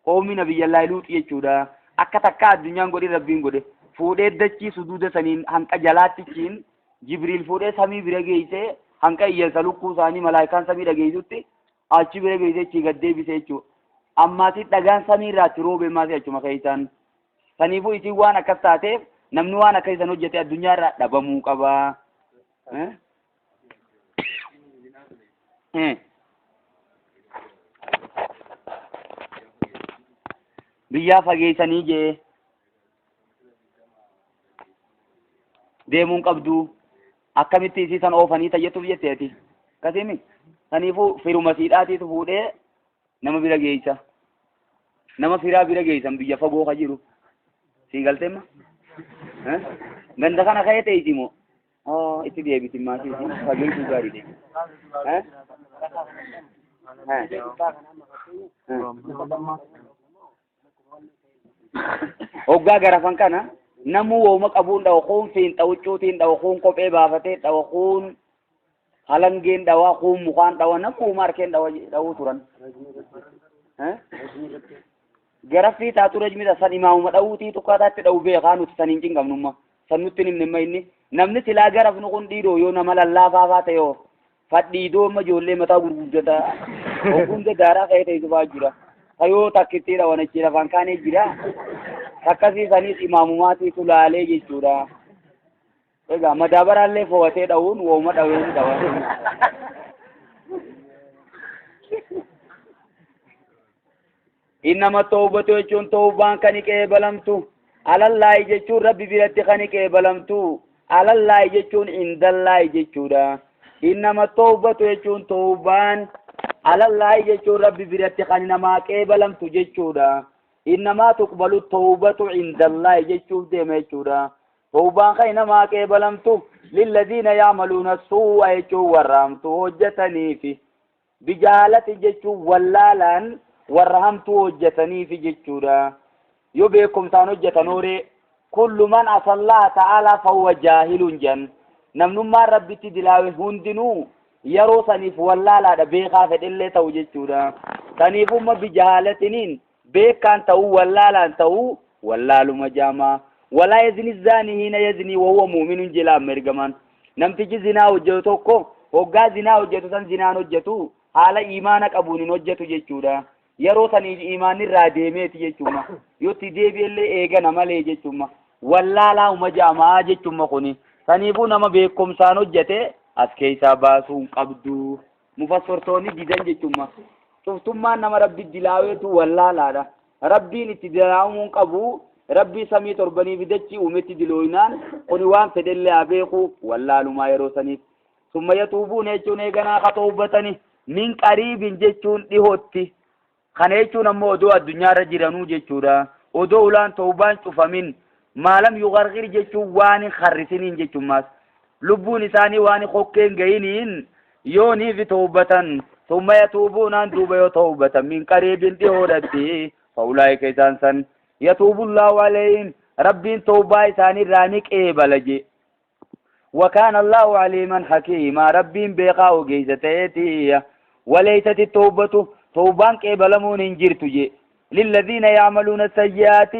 qoomina biyya laayiluuxi jechuudha akka takka addunyaan godhe rabbiin godhe fuudhee dachii suduuda saniin hanqa jalaattichiin jibriil fuudhee samii bira geeyse hanqa iyyansa lukkuu isaanii malaayikaan samii dhageessutti achi bira geeyse achi gad deebise jechuudha ammaasi dhagaan samii irraatti roobee maasii achuma keessaan saniifuu isin waan akkas taateef namni waan akka isan hojjete addunyaarraa dhabamuu qabaa biyyaa fageessanii jee deemuun qabdu akkamitti isiisan oofanii tayyatuuf jetteeti kasimi saniifuu firuma siidhaatiitu fuudhee nama bira geeysa nama firaa bira geeysan biyya fagoo ka jiru sii galteemma ganda kana ka'ee teeysimoo itti deebitin maatii fageessuu gaarii hoggaa garafan kana namuu wooma qabuun dhawaquun fiin dhawucuutiin dhawaquun kophee baafatee dhawaquun halangeen dhawaa kuun mukaan dhawa namuu markeen dhawuu turan garaffii taatu rajmita san imaamuma dhawuutii tukkaataatti dhawu beekaa nuti saniin cinqabnumma san nutti nimnimma inni namni silaa garafnu kun dhiiroo yoo nama lallaafaa ta'e fadhiidoo amma ijoollee mataa gurguddata hogguunda daaraa ka'ee teessufaa jira hayoo takkittiidha wanachi lafaan kaanee jira takkasiisaniis imaamumaatiitu laalee jechuudha egaa madaabaraallee fo'atee dha'uun wooma dhaween dhawan innama tawbatu jechuun tawbaan kan qeebalamtu alallaahi jechuun rabbi biratti kan qeebalamtu alallaahi jechuun indallaahi jechuudha innama tawbatu jechuun tawbaan alallaahi jechuun rabbi biratti kan namaa qeebalamtu jechuudha innamaa tuqbalu tawbatu indallaahi jechuuf deema jechuudha tawbaan kan namaa qeebalamtu lilladiina ya'maluuna suu'a jechuun warraamtu hojjetaniifi bijaalati jechuun wallaalaan warra hamtuu hojjetaniifi jechuudha yoo beekumsaan hojjetanooree kullu man asallaa ta'ala fahuwa jaahilun jan namnummaan rabbitti dilaawe hundinuu yeroo saniif wallaalaadha beekaa fedhellee ta'u jechuudha saniifumma bijaalatiniin beekaan ta'uu wallaalaan ta'uu wallaaluma jaamaa walaa yazni zaanii hiina yazni wahuwa muuminun jedha ergamaan namtichi zinaa hojjetu tokko hoggaa zinaa hojjetu san zinaan hojjetu haala imaana qabuun hin hojjetu jechuudha yeroo saniif imaan irraa deemeeti jechuudha yotti deebi'ellee eegana malee jechuudha wallaalaa uma jaamaa jechuudha kuni saniifuu nama beekumsaan hojjete as keessaa baasuun qabdu mufassirtoonni didan jechuudha cuftummaan nama rabbi dilaaweetu wallaalaadha rabbiin itti dilaamuun qabu rabbii samii torbanii bidachi uumetti dilooyinaan kuni waan fedhellee abeeku wallaalumaa yeroo saniif summa yatuubuun jechuun eeganaa ka tawbatani min qariibin jechuun dhihootti kana jechuun ammoo odoo addunyaarra jiranuu jechuudha odoo ulaan tawbaan cufamin maalam yugargir jechuun waan hin harrisiniin jechuumaas lubbuun isaanii waan hokkeen gayiniin yooniif tawbatan summa yatuubuunaan duuba yoo tawbatan min qariibin dhihoodhatti faulaa'ika isaan san yatuubullaahu alayhim rabbiin tawbaa isaanii irraa ni qeebala je وكان الله عليما حكيما ربين بيقا وجيزتيتي وليست التوبة توبان قبلمون انجرتجي للذين يعملون السيئات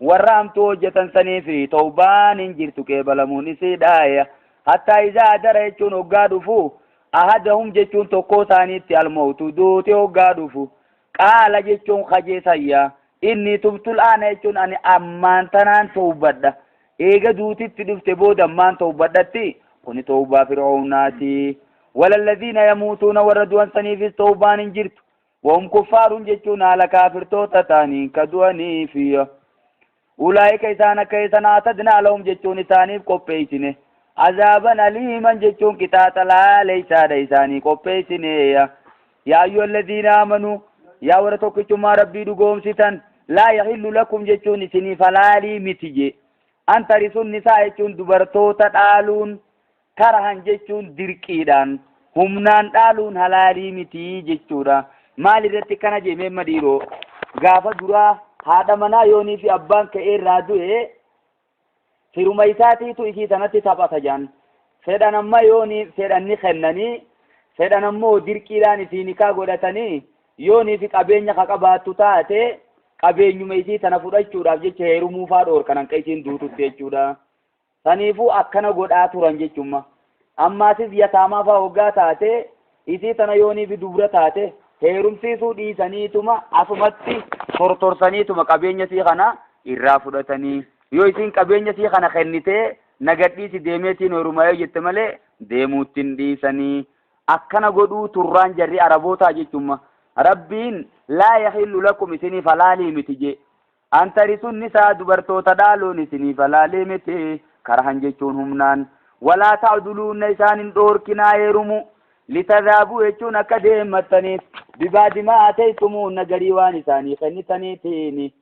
ورام توجة سنيفي توبان انجرت قبلمون سيدايا حتى إذا أدريتون وقادفوا أحدهم جتون تقو ثانيتي الموت دوتي وقادفوا قال جتون خجيسيا إني تبت الآن جتون أني أمان تنان توبدا إيجا دوتي تدفت بودا أمان توبدتي كوني توبا فرعوناتي ولا الذين يموتون وردوان سنيفي توبان انجرت وهم كفار جتون على كافر توتتاني كدواني فيه أولئك إسانا كيسانا أتدنا لهم جتون ثانيف قبيتني عذابا أليما جتون كتات لا ليس ديساني قبيتني يا أيها الذين آمنوا يا ورتوك جمع ربي دقوم ستان لا يحل لكم جتون سني فلالي متجي أن ترثوا النساء جتون دبرتو تتعالون كرهن جتون دركيدان همنان تالون هلالي متي جتورا مالي رتي كان جمع مديرو غافة درا هذا منا يوني في أبان كإير رادوه firuma isaatiitu isii sanatti taphata jaan fedhan amma yooni fedhanni kennanii fedhan ammoo dirqiidhaan isii nikaa godhatanii yoonii fi qabeenya ka qabaattu taate qabeenyuma isii tana fudhachuudhaaf jecha heerumuufaa dhoorkan hanqa isiin duututti jechuudha. Saniifuu akkana godhaa turan jechumma. Ammaasis yataamaafaa hoggaa taate isii tana yoonii fi dubra taate heerumsiisuu dhiisaniituma asumatti tortorsaniituma qabeenya sii kana irraa fudhatanii yoo isin qabeenya sii kana kennitee nagadhiisi deemeetiin heerumayoo jette malee deemuuttiin dhiisanii akkana godhuu turraan jarri arabootaa jechumma. Rabbiin laa yahillu lakum isiniif halaalii miti je antarisun nisaa dubartoota dhaaluun isiniif halaalii miti karahan jechuun humnaan walaa ta'duluunna isaanin dhoorkinaa heerumu litadhaabuu jechuun akka deemmattaniif bibaadimaa ataytumuunna garii waan isaanii kennitaniitiin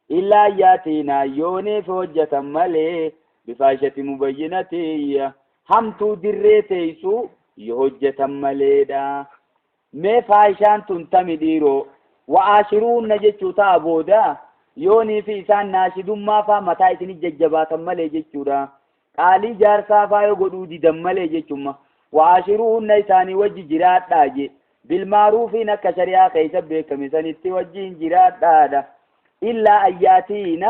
illaa yaatina yooneef hojjetan malee bifaashati mubayyinatiyya hamtuu dirree teessu yoo hojjetan maleedha. mee faayishaan tun tami dhiiroo wa'aashiruunna jechuu ta'a booda yoonii fi isaan naashidummaa faa mataa isinii jajjabaatan malee jechuudha. qaalii jaarsaa faa yoo godhuu didan malee jechumma wa'aashiruunna isaanii wajji jiraadhaa je bilmaaruufiin akka shari'aa keessa beekame sanitti wajjiin jiraadhaadha. illaa ayyaatiina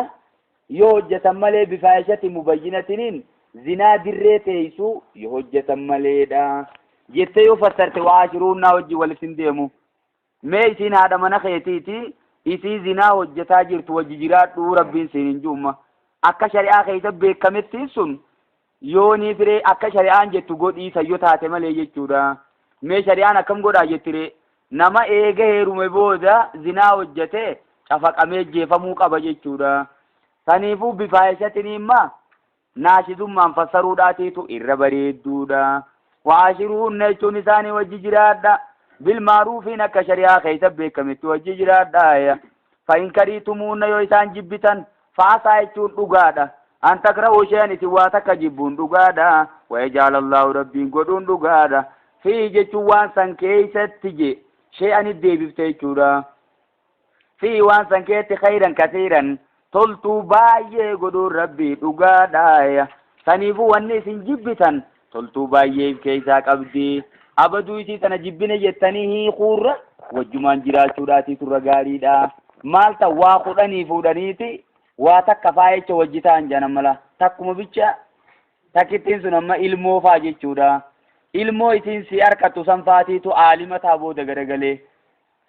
yoo hojjetan malee bifaayishati mubayyinatiniin zinaa dirree teessu yoo hojjetan maleedha. jette yoo fassarte wa'aashiruunnaa wajji walitti deemu mee isiin haadha mana keetiiti isii zinaa hojjetaa jirtu wajji jiraadhuu rabbiin siin hin juumma akka shari'aa keessa beekametti sun yoonii firee akka shari'aan jettu godhiisa yoo taate malee jechuudha. mee shari'aan akkam godhaa jettire nama eega heerume booda zinaa hojjete cafaqamee jeefamuu qaba jechuudha. saniifuu bifaayishatiniimma naashidummaan fassaruudhaatiitu irra bareedduudha. wa'aashiruunna jechuun isaanii wajji jiraadha bilmaaruufiin akka shari'aa keessa beekametti wajji jiraadha. fa'in kariitumuunna yoo isaan jibbitan faasaa jechuun dhugaadha. an takrahuu shay'an isin waa takka jibbuun dhugaadha. wayajaalallahu rabbiin godhuun dhugaadha. fi jechuun waan san keessatti je shay'anit deebifte jechuudha. fi waan san keessatti khayran kasiiran toltuu baay'ee godhuun rabbii dhugaadha. saniifuu wanni isin jibbitan toltuu baay'ee keessaa qabdi. abaduu isii tana jibbine jettanii hiikuurra wajjumaan jiraachuudhaati turra gaariidha. maalta waa kudhanii fuudhaniiti waa takka faayecha wajji ta'an janan mala takkuma bicha takkittiin sun amma ilmoo faa jechuudha. ilmoo isiin si harkattu san faatiitu aalima taa booda garagalee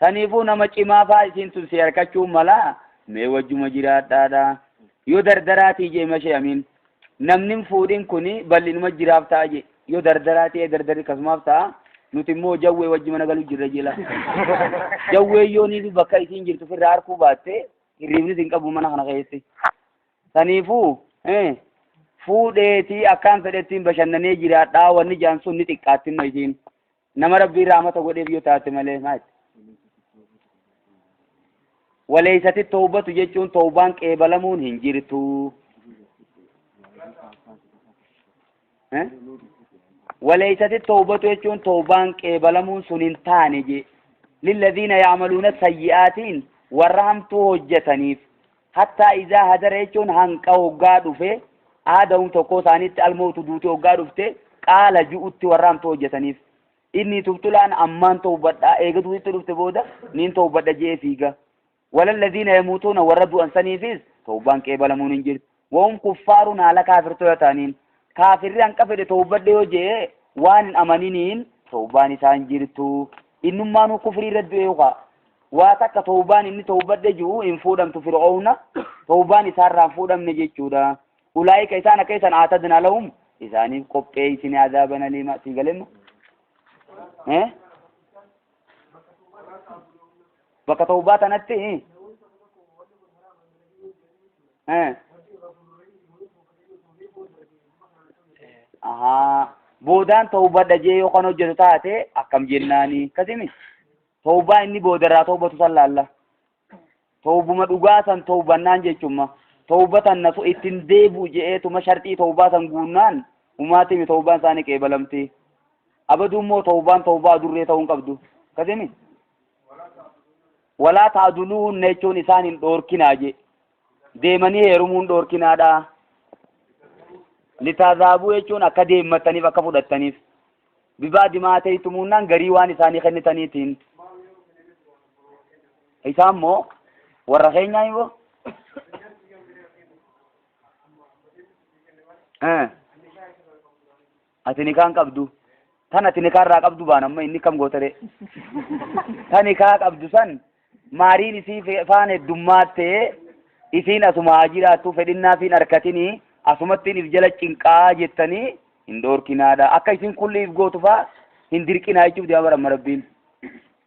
saniifuu nama cimaa faa isiin sun si harkachuun mala mee wajjuma jiraadhaadha. yoo dardaraatii jee mashee amiin namni fuudhin kuni bal'inuma jiraaf ta'a je yoo dardaraa ta'e dardarri kasumaaf ta'a nuti immoo jawwee wajji mana galuu jirra jela jawwee yoonii bakka isiin jirtu firraa harkuu baatte hirriibnis hin qabu mana kana keessatti. saniifuu fuudheetii akkaan fedhettiin bashannanee jiraadhaa wanni jaan sun ni xiqqaattinna isiin nama rabbii raamata godheef yoo taate malee maati. waleeysati tawbatu jechuun tawbaan qeebalamuun hin jirtu. وليست التوبة يجون توبان قبلمون سنين تاني للذين يعملون السيئات ورهم توجتنيف حتى إذا هدر يجون هنكو قادوا في آدهم تقو ثانيت الموت دوتو قادوا في qaala ju'utti warraamtu hojjetaniif inni tubtulaan ammaan tawbadhaa eegatu itti dhufte booda niin tawbadha jee fiiga walalladhiina yamuutuuna warra du'an saniifis tawbaan qeebalamuun hin jirtu wahum kuffaaruun haala kaafirtoota ta'aniin kaafirri hanqa fedhe tawbadhe yoo jee waan hin amaniniin tawbaan isaa hin jirtu innummaanuu kufrii irra du'e yookaa waa takka tawbaan inni tawbadhe jiru hin fuudhamtu fir'oona tawbaan isaarraa hin fuudhamne jechuudha ulaa'ika isaan akka isan aatadna lahum isaaniif qopheessine azaaban aliimaa sii galemma bakka tawbaa tanatti boodaan tawbadha jee yookaan hojjetu taate akkam jennaani kasimi tawbaa inni boodarraa tawbatu san laalla tawbuma dhugaa san tawbannaan jechumma tawbatan nasu ittiin deebu je'eetuma sharxii tawbaa san guunnaan umaatimi tawbaan isaanii qeebalamti abaduu immoo tawbaa durree ta'uu hin qabdu kasimi walaa taaduluun jechuun isaan hin dhoorkinaa je deemanii heerumuun dhoorkinaadha litazaabuu jechuun akka deemmataniif akka fudhattaniif bibaa dimaataytumuunaan garii waan isaanii kennitaniitiin isaan moo warra keenyaa immoo ati nikaan qabdu tan ati nikaa irraa qabdu baan amma inni kam gootare tan nikaa qabdu san maariin isii faan heddummaatee isiin asuma haa jiraattu fedhinnaafiin harkatinii asumattiin if jala cinqaa jettanii hin dhoorkinaadha akka isin kulliif gootu faa hin dirqinaa jechuuf deema baramma rabbiin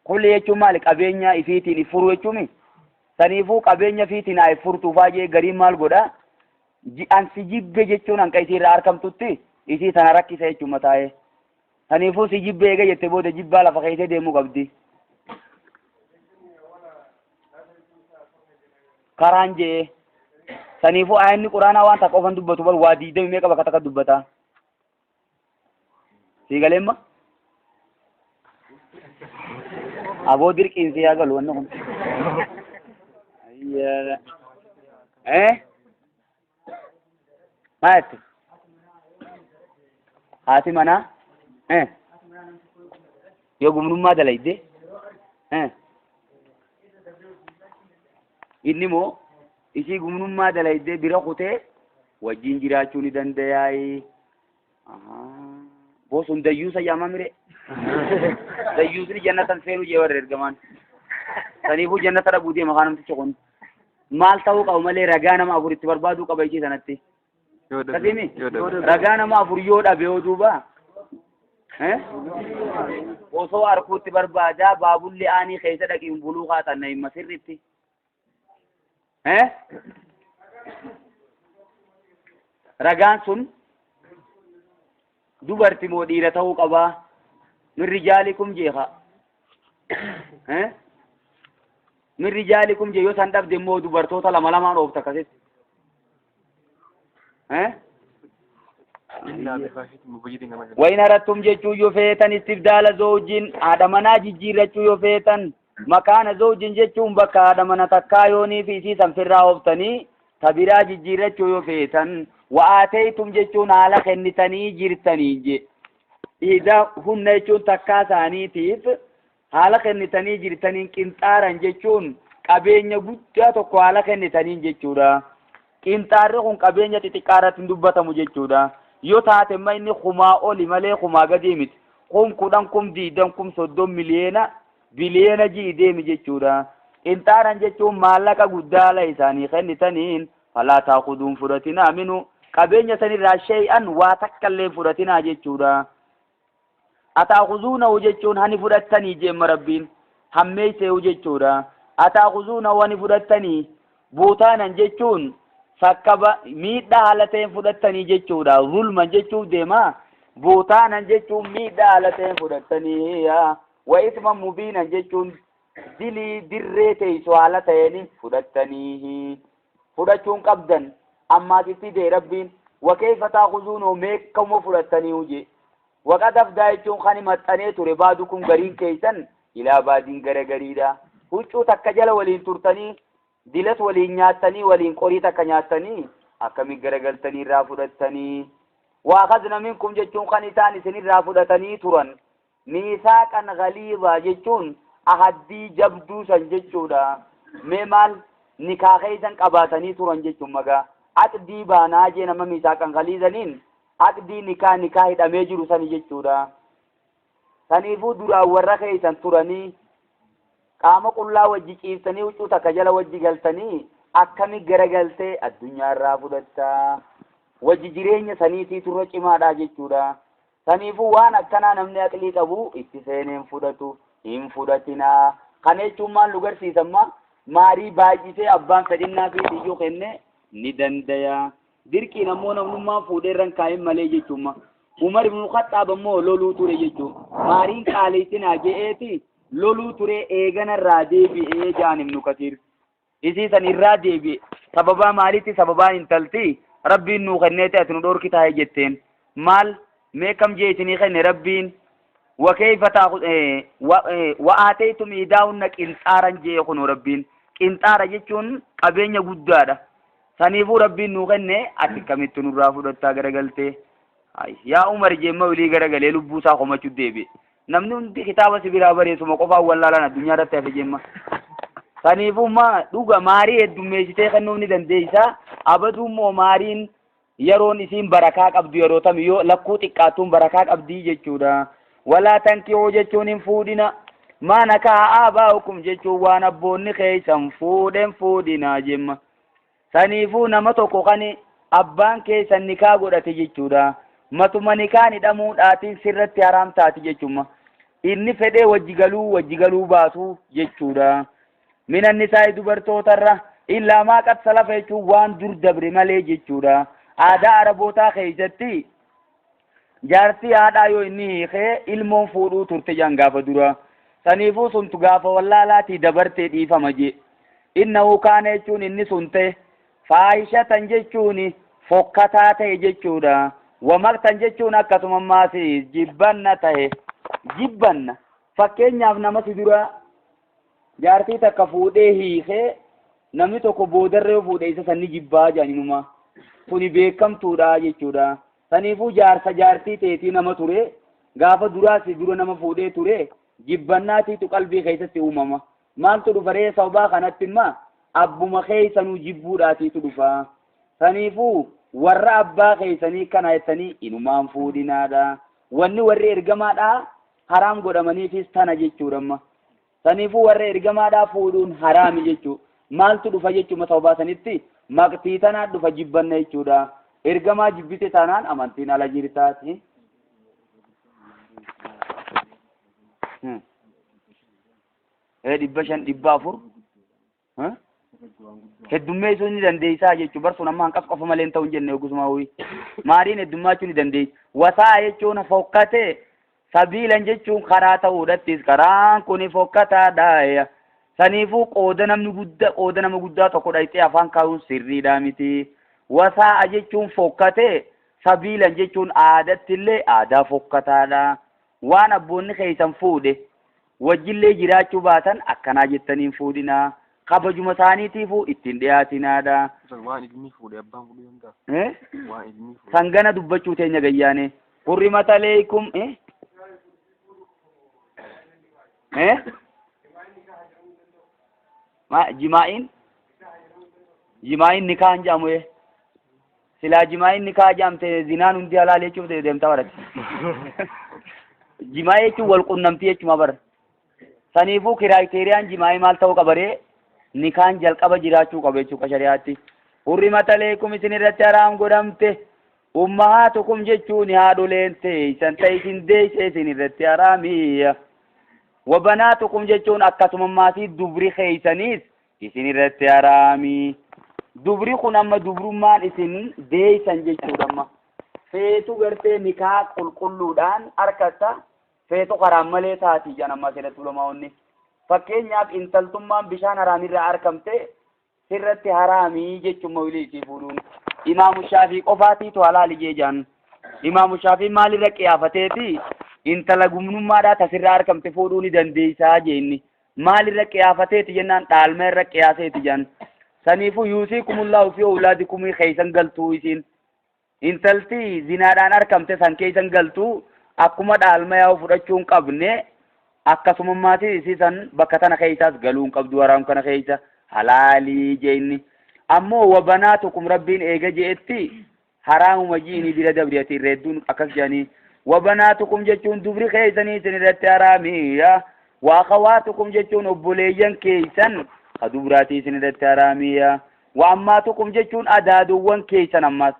kulli jechuun maali qabeenya ifiitiin if furu jechuumi saniifuu qabeenya ifiitiin haa if furtuufaa jee gariin maal godha ansi jibbe jechuun hanqa isii irraa argamtutti isii sana rakkisa jechuun mataa'ee saniifuu si jibbe eega jette booda jibbaa lafa keessee deemuu qabdi karaan jee saniifuu ayyanni quraanaa waan takka ofan dubbatu bar waa 20 meeqa bakka takka dubbata sii galeemma aboo dirqiinsi yaa galu wanna kun maatti haati manaa yoo gumnummaa dalayde inni moo isii gumnummaa dalayde bira kutee wajjin jiraachuu ni danda'aayi bosun dayyuusa yaama mire dayyuusni jannatan seenuu jee warra ergamaan saniifuu jannata dhabuu deema kaanamticha kun maal ta'uu qabu malee ragaa nama afur itti barbaaduu qaba ishii sanatti kasimi ragaa nama afur yoo dhabe yoo duuba osoo harkuutti barbaadaa baabulli aanii keessa dhaqiin buluu kaatanna himma sirritti ragaan sun dubarti moo dhiira ta'uu qabaa min rijaalikum jeeka min rijaalikum jee yoo san dhabde immoo dubartoota lama lamaan oofta akkasitti وإن أردتم جيشو يفيتن استبدال زوج آدمنا جيجيرچو يفيتن مكان زوج جيشو بك آدمنا تكايوني في سيسن في الراوفتني تبرا جيجيرچو يفيتن وآتيتم جيشو نالا خنتني جيرتني جي إذا هن جيشو تكاساني تيف haala kennitanii jirtaniin qinxaaran jechuun qabeenya guddaa tokko haala kennitaniin jechuudha. Qinxaarri kun qabeenya xixiqqaa irratti hin dubbatamu jechuudha. Yoo taate immoo inni kumaa oli malee kumaa gadi miti. Kum 10 kum 20 kum 30 miliyoona biliyoona jii deemi jechuudha. Qinxaaran jechuun maallaqa guddaa la isaanii kennitaniin falaa taakuduun fudhatinaa minu qabeenya sanirraa shay'an waa takka illee fudhatinaa jechuudha. ataakuzuuna jechuun hani fudhattanii jeemma rabbiin hammeessee jechuudha. ataakuzuuna wani fudhattanii buutaanan jechuun fakkaba miidhaa haala ta'een fudhattanii jechuudha. zulman jechuun deema buutaanan jechuun miidhaa haala ta'een fudhattanii wa isman mubiinan jechuun dilii dirree teessu haala ta'een fudhattanii fudhachuun qabdan ammaatitti dee rabbiin wa kayfa taakuzuuna meekkamo fudhattanii huje وقد أفضل يجون خاني متأني تري بعضكم قرين كيسن إلى بعدين غرغريدا وشو تكجل ولين ترتني دلت ولين نياتني ولين قري تكنياتني أكمل غرغلتني رافضتني وأخذنا منكم جتون خنيتان سنين رافضتني ترا ميثاقا غليظا جتون أحدي جبدو سنجتشودا ميمال نكاخيزا قباتني ترا جتون مغا أتدي بانا جينا ميثاقا غليظنين أتدي نكاهي دميجر سنجتشودا سنيفو درا ورخيزا تراني قام قلا وجي كيفتني وچوتا كجل وجي غلتني أكمي غرغلتي الدنيا رافضتا وجي جيرين سنيتي ترى cimaadha jechuudha saniifu waan akkana namni aqlii qabu itti seeneen fudhatu hin fudhatina kana jechuun maal nu garsiisamma maarii baay'isee abbaan fedhinnaa fi iyyuu kenne ni dandaya dirqii namoo namnummaa fuudheerran kaa'in malee jechuudha Umar ibn Khattab ammoo loluu ture jechuudha maariin qaaliitinaa je'eeti loluu ture eeganarraa deebi'ee jaanim nu katiir isii san irraa deebi'e sababaa maalitti sababaa intalti rabbiin nu kenneete ati nu dhorki taa'e jetteen maal mee kam jeetini kenne rabbiin wa kayfa wa aataytum idaahunna qinxaaran jee kunu rabbiin qinxaara jechuun qabeenya guddaadha saniifuu rabbiin nu kenne ati kamitti nurraa fudhattaa garagaltee yaa Umar jeemma wilii garagalee lubbuusaa komachuu deebi'e namni hundi kitaaba sibiraa bareessuma qofaan wallaalan addunyaa irratti hafe jeemma saniifuu dhuga maarii heddummeessitee kennuu ni dandeeysa abadummoo maariin yeroon isiin barakaa qabdu yeroo tam yoo lakkuu xiqqaatuun barakaa qabdii jechuudha walaa tankihuu jechuun hin fuudhina maa nakaha aabaa'ukum jechuun waan abboonni keessan fuudhen fuudhina jemma saniifuu nama tokko kan abbaan keessan nikaa godhate jechuudha matuma nikaan hidhamuudhaatiin sirratti haraam taati jechuudha inni fedhee wajji galuu baasuu jechuudha من النساء دبرتوترة إلا ما قد سلف يجو وان دور دبر ملي جيجودا آدا عربوتا خيجتي جارتي آدا يو إني خي علمون فورو ترتجان غافة دورا سنيفو سنتو غافة والله لا تدبرتي ديفا مجي إنه كان يجون إني سنته فايشة جيجوني فوقتا تيجيجودا ومقتا جيجونا كتم ماسي جبنا تيه جبنا فكين يافنا مسي دورا jaartii takka fuudhee hiikee namni tokko boodarree fuudhee isa sanni jibbaa jaaninuma kuni beekamtuudha jechuudha saniifuu jaartii teetii nama ture gaafa duraasi dura nama fuudhee ture jibbannaatiitu qalbii keessatti uumama maaltu dhufaree sababaa kanatti imma abbuma keessanuu jibbuudhaatiitu dhufa saniifuu warra abbaa keessanii kana jettanii inumaan fuudhinaadha wanni warri ergamaadha haraam godhamaniifis tana jechuudha saniifuu warra ergamaadhaa fuudhuun haraami jechuu maaltu dhufa jechuma sababaa sanitti maqtii tanaa dhufa jibbanna jechuudha ergamaa jibbite taanaan amantiin ala jirtaati dhibba shan dhibba afur heddummeessuu ni dandeessaa jechuu barsuun amma hanqas qofa malee ta'uu hin jenne ogusuma ho'i maariin heddummaachuu ni dandeessi wasaa jechuun fokkate sabiilan jechuun karaa ta'uudhattis karaan kuni fokkataadha saniifuu qooda nama guddaa tokko dhayxee afaan kaa'uun sirriidha miti wasaa jechuun fokkate sabiilan jechuun aadattillee aadaa fokkataadha waan abboonni keessan fuudhe wajjillee jiraachuu baatan akkanaa jettaniin fuudhina kabajuma isaaniitiifuu ittiin dhiyaatinaadha waan ilmi fuudhe abbaan fuudhe waan ilmi fuudhe sangana dubbachuu teenya gayyaane hurrimat alaykum jimaa'in nikaan jedhamu silaa jimaa'in nikaa jedhamte zinaan hundi halaal jechuuf deemtaa barate jimaa'ii jechuun wal qunnamtii jechuma bara saniifuu kiraayiteriiyaan jimaa'ii maal ta'uu qabaree nikaan jalqaba jiraachuu qaba jechuudha shari'aatti hurrimat alaykum isin irratti haraam godhamte ummahaatukum jechuun haadholeen teessan isin deesse isin irratti haraamiyya وبناتكم جتون أكتم ماسي دبري خيسانيس إسين رتي عرامي دبري خون أما دبرو مان إسين ديسان جتون أما فيتو غرتي نكاح كل دان أركتا فيتو خرام ملي تاتي جانا ما سيرت لماوني فكين ياب انتلتم مان بشان حرامي را أركمتي سرتي حرامي جتون مولي تفولون إمام الشافعي قفاتي تو حلال جيجان إمام الشافعي مالي ركي آفتيتي intala gumnummaadhaa tasirraa argamte fuudhuu ni dandeessaa jenni maalirra qiyaafateeti jennaan dhaalma irra qiyaaseeti jan saniifuu yuusiikumullahu fi awlaadikum keessan galtuu isin intalti zinaadhaan argamte san keessan galtu akkuma dhaalma yaa'u fudhachuun qabne akkasumammaatii isiisan bakka tana keessaas galuun qabdu waraam kana keessa halaalii jeenni ammoo wabanaatukum rabbiin eega jeetti haraamuma jiini bira dabriyati irreedduun akkas jedhanii wabanaatukum jechuun dubri keessanii isin irratti haraamiya waakhawaatukum jechuun obboleeyyan keessan ka dubraatii isin irratti haraamiya waammaatukum jechuun adaaduwwan keessan ammas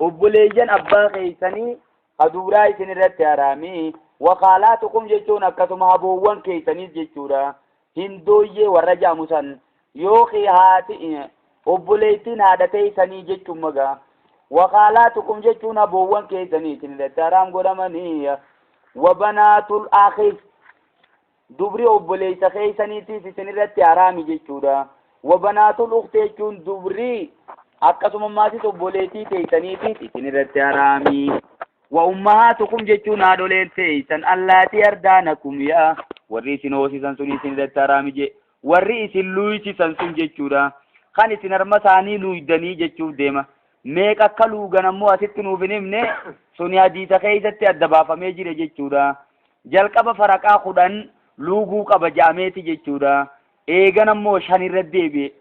obboleeyyan abbaa keessanii ka dubraa isin irratti haraami wakaalaatukum jechuun akkasuma haboowwan keessaniis jechuudha hindooyyee warra jaamusan yooki haati obboleettiin haadha teessanii jechuun magaa wakaalaatukum jechuun haboowwan keessanii isin irratti haraam godhamanii wabanaatul akhi dubri obboleessa keessaniitiis isin irratti haraami jechuudha wabanaatul ukhti jechuun dubri akkasuma maatis obboleettii teessaniitiis isin irratti haraami wa ummahatukum jechuun haadholeen teessan allaati ardaanakum yaa warri isin hoosisan sun isin irratti haraami je warri isin luuyisisan sun jechuudha kan isin harma isaanii luuydanii jechuuf deema meeqa akka luugan ammoo asitti nuuf hin himne suni hadiisa keessatti adda baafamee jire jechuudha jalqaba faraqaa 10 luuguu qaba jaameeti jechuudha eegan ammoo 5 irratti deebi'e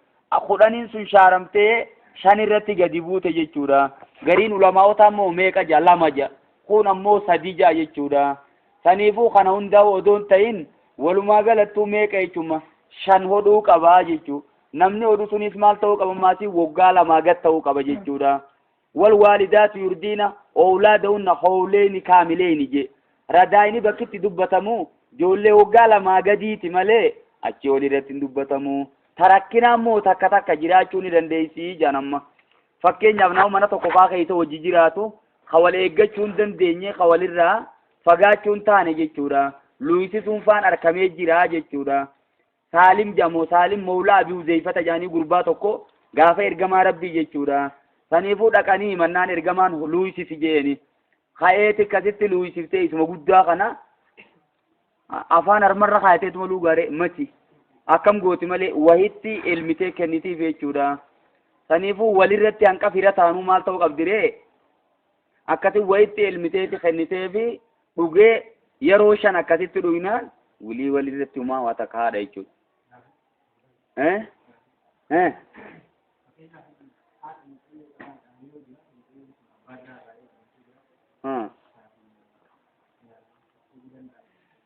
10 sun shaaramtee 5 irratti gadi buute jechuudha gariin ulamaa'ota ammoo meeqa ja 2 ja kun ammoo 3 ja jechuudha saniifuu kana hundaa odoon ta'in walumaa galattuu meeqa jechuuma 5 hodhuu qabaa jechuudha namni oduu sunis maal ta'uu qaba maatii waggaa 2 gad ta'uu qaba jechuudha wal waalidaatu yurdiina awlaadahunna hawleeni kaamileeni je radaayini bakkitti dubbatamu ijoollee waggaa 2 gadiiti malee achi ol irratti hin dubbatamu tarakkina ammoo takka takka jiraachuu ni dandeessi janamma fakkeenyaaf nama mana tokko faa keessa wajji jiraatu kawal eeggachuu hin dandeenye kawalirraa fagaachuun taane jechuudha luuyisisuun faan arkamee jira jechuudha Salim jamo Salim Maula Abi Uzaifata jaanii gurbaa tokko gaafa ergamaa rabbii jechuudha saniifuu dhaqanii mannaan ergamaan luuyisisi jeeni ka'eeti akkasitti luuyisiftee isuma guddaa kana afaan harmarra kaayateetuma luugaare mati akkam gooti malee wahitti elmitee kennitiif jechuudha saniifuu walirratti hanqa fira taanuu maal ta'uu qabdiree akkasi wahitti elmiteeti kenniteefi dhugee yeroo 5 akkasitti dhuynaan wulii walirratti umaa waa takka haadha jechuudha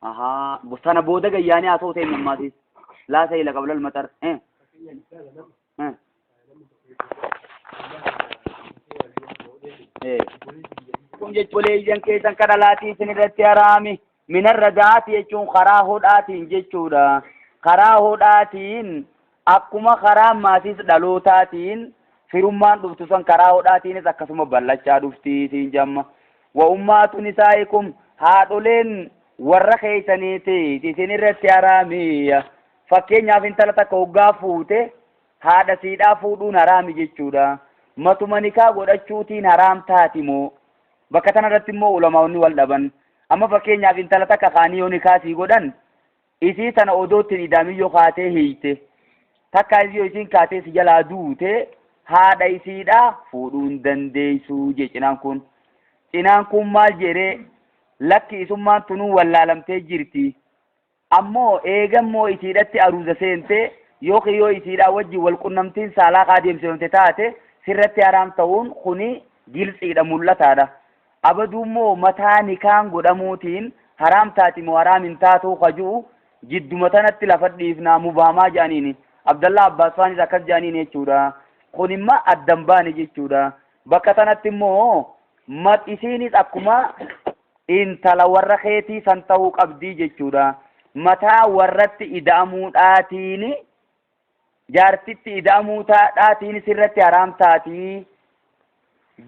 aha sana booda gayyaanii haa ta'u ta'e mammaatis laa sayila qabla almaxar kun jechuuleeyyan keessan kadhalaatii isin irratti haraami minarra daati jechuun karaa hodhaatiin jechuudha karaa hodhaatiin akkuma karaa maatis dhalootaatiin firummaan dhuftu san karaa hodhaatiinis akkasuma ballachaa dhuftiitiin jamma wa ummaatu nisaa'ikum haadholeen warra keessaniiti isin irratti haraami fakkeenyaaf intala takka hoggaa fuute haadha siidhaa fuudhuun haraami jechuudha matuma nikaa godhachuutiin haraam taatimoo bakka tanarratti immoo ulamaa'onni wal dhaban amma fakkeenyaaf intala takka kaanii yoo nikaasii godhan isii sana odoottiin idaamiyyoo kaatee hiite takka isii isiin kaatee si jalaa duute haadha isiidha fuudhuu hin dandeessuu je cinaan kun maal jedhee lakki isummaan tunuu wallaalamtee jirti ammoo eegammoo isiidhatti aruuza seente yookiin yoo isiidhaa wajji wal qunnamtiin saalaa adeemsifamte taate sirratti haraam ta'uun kuni gilxiidha mul'ataadha abaduummoo mataa nikaan godhamuutiin haraam taati moo haraam hin taatu kajuu jidduma tanatti lafa dhiifnaa mubaamaa jedhaniini Abdallah Abbas faanis akkas jedhaniin jechuudha kun imma addan baane jechuudha bakka tanatti immoo isiinis akkuma intala warra keetii san ta'uu qabdii jechuudha mataa warratti ida'amuudhaatiin jaartitti ida'amuudhaatiin sirratti haraam taati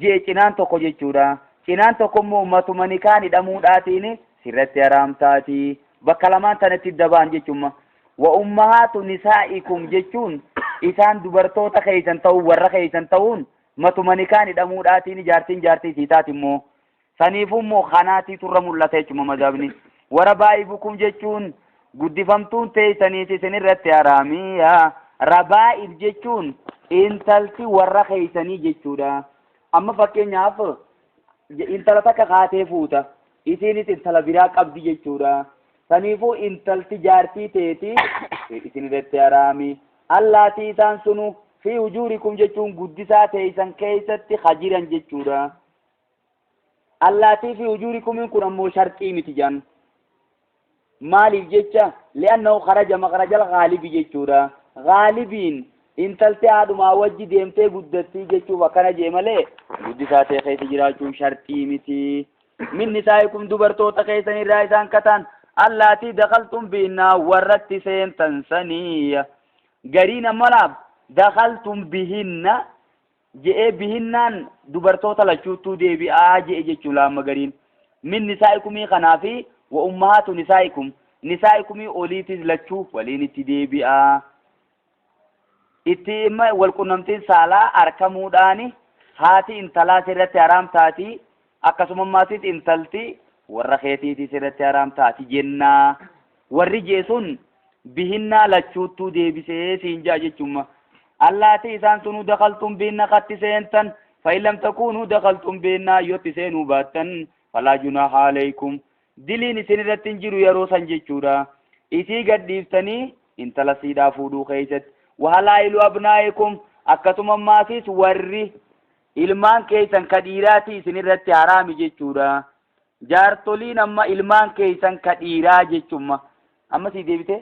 jee cinaan tokko jechuudha cinaan tokko immoo matuma nikaan hidhamuudhaatiin sirratti haraam taati bakka lamaan tanatti dabaan jechuudha wa ummahaatu nisaa'ikum jechuun isaan dubartoota keessan ta'uu warra keessan ta'uun matuma nikaan hidhamuudhaatiin jaartii sii taati immoo saniifuu immoo kanaatii turra mul'ata jechuudha madhabni warra baa'ibukum jechuun guddifamtuun teessaniiti isin irratti haraami rabaa'ib jechuun intalti warra keessanii jechuudha amma fakkeenyaaf intala takka kaatee fuuta isiinis intala biraa qabdi jechuudha. Saniifuu intalti jaartii teeti isin irratti haraami. Allaatii isaan sunu fi ujuurikum jechuun guddisaa teeysan keessatti hajiran jechuudha. Allaatii fi ujuurikumin kun ammoo sharxii miti jan. Maaliif jecha li'annahu kharaja makharajal ghaalibi jechuudha. Ghaalibiin intalti haadhumaa wajji deemtee guddattii jechuuf akkana jee malee guddisaa ta'e keessa jiraachuun sharxii miti. Min nisaa'ikum dubartoota keessan irraa isaan kataan allaatii dakaltum bihinnaa warratti seentan sanii gariin ammalaaf dakaltum bihinna je'ee bihinnaan dubartoota lachuuttuu deebi'aa je'e jechuudha amma gariin. Min nisaa'ikumii kanaafi wa ummahaatu nisaa'ikumii oliitis lachuu waliin itti deebi'aa. Itti imma walqunnamtiin saalaa argamuudhaani haati intalaa sirratti haraam taati akkasumammaatiis intalti warra keetiitis irratti haraam taati jennaa. Warri jeesun bihinnaa lachuuttuu deebisee siin jaa jechuudha. Allaati isaan sunu dakaltum bihinna katti seentan fa'in lam takuunuu dakaltum bihinnaa yotti seenuu baattan falaa junaaha alaykum diliin isin irratti hin jiru yeroo san jechuudha. Isii gadhiiftanii intala siidhaa fuudhuu keessatti. وهلائل أبنائكم أكتم ماسيس ورّي إلمان كيسان كديراتي سنرتي حرامي جيشورا جارتولين أما إلمان كيسان كديرا جيشوما أما سيدي بيته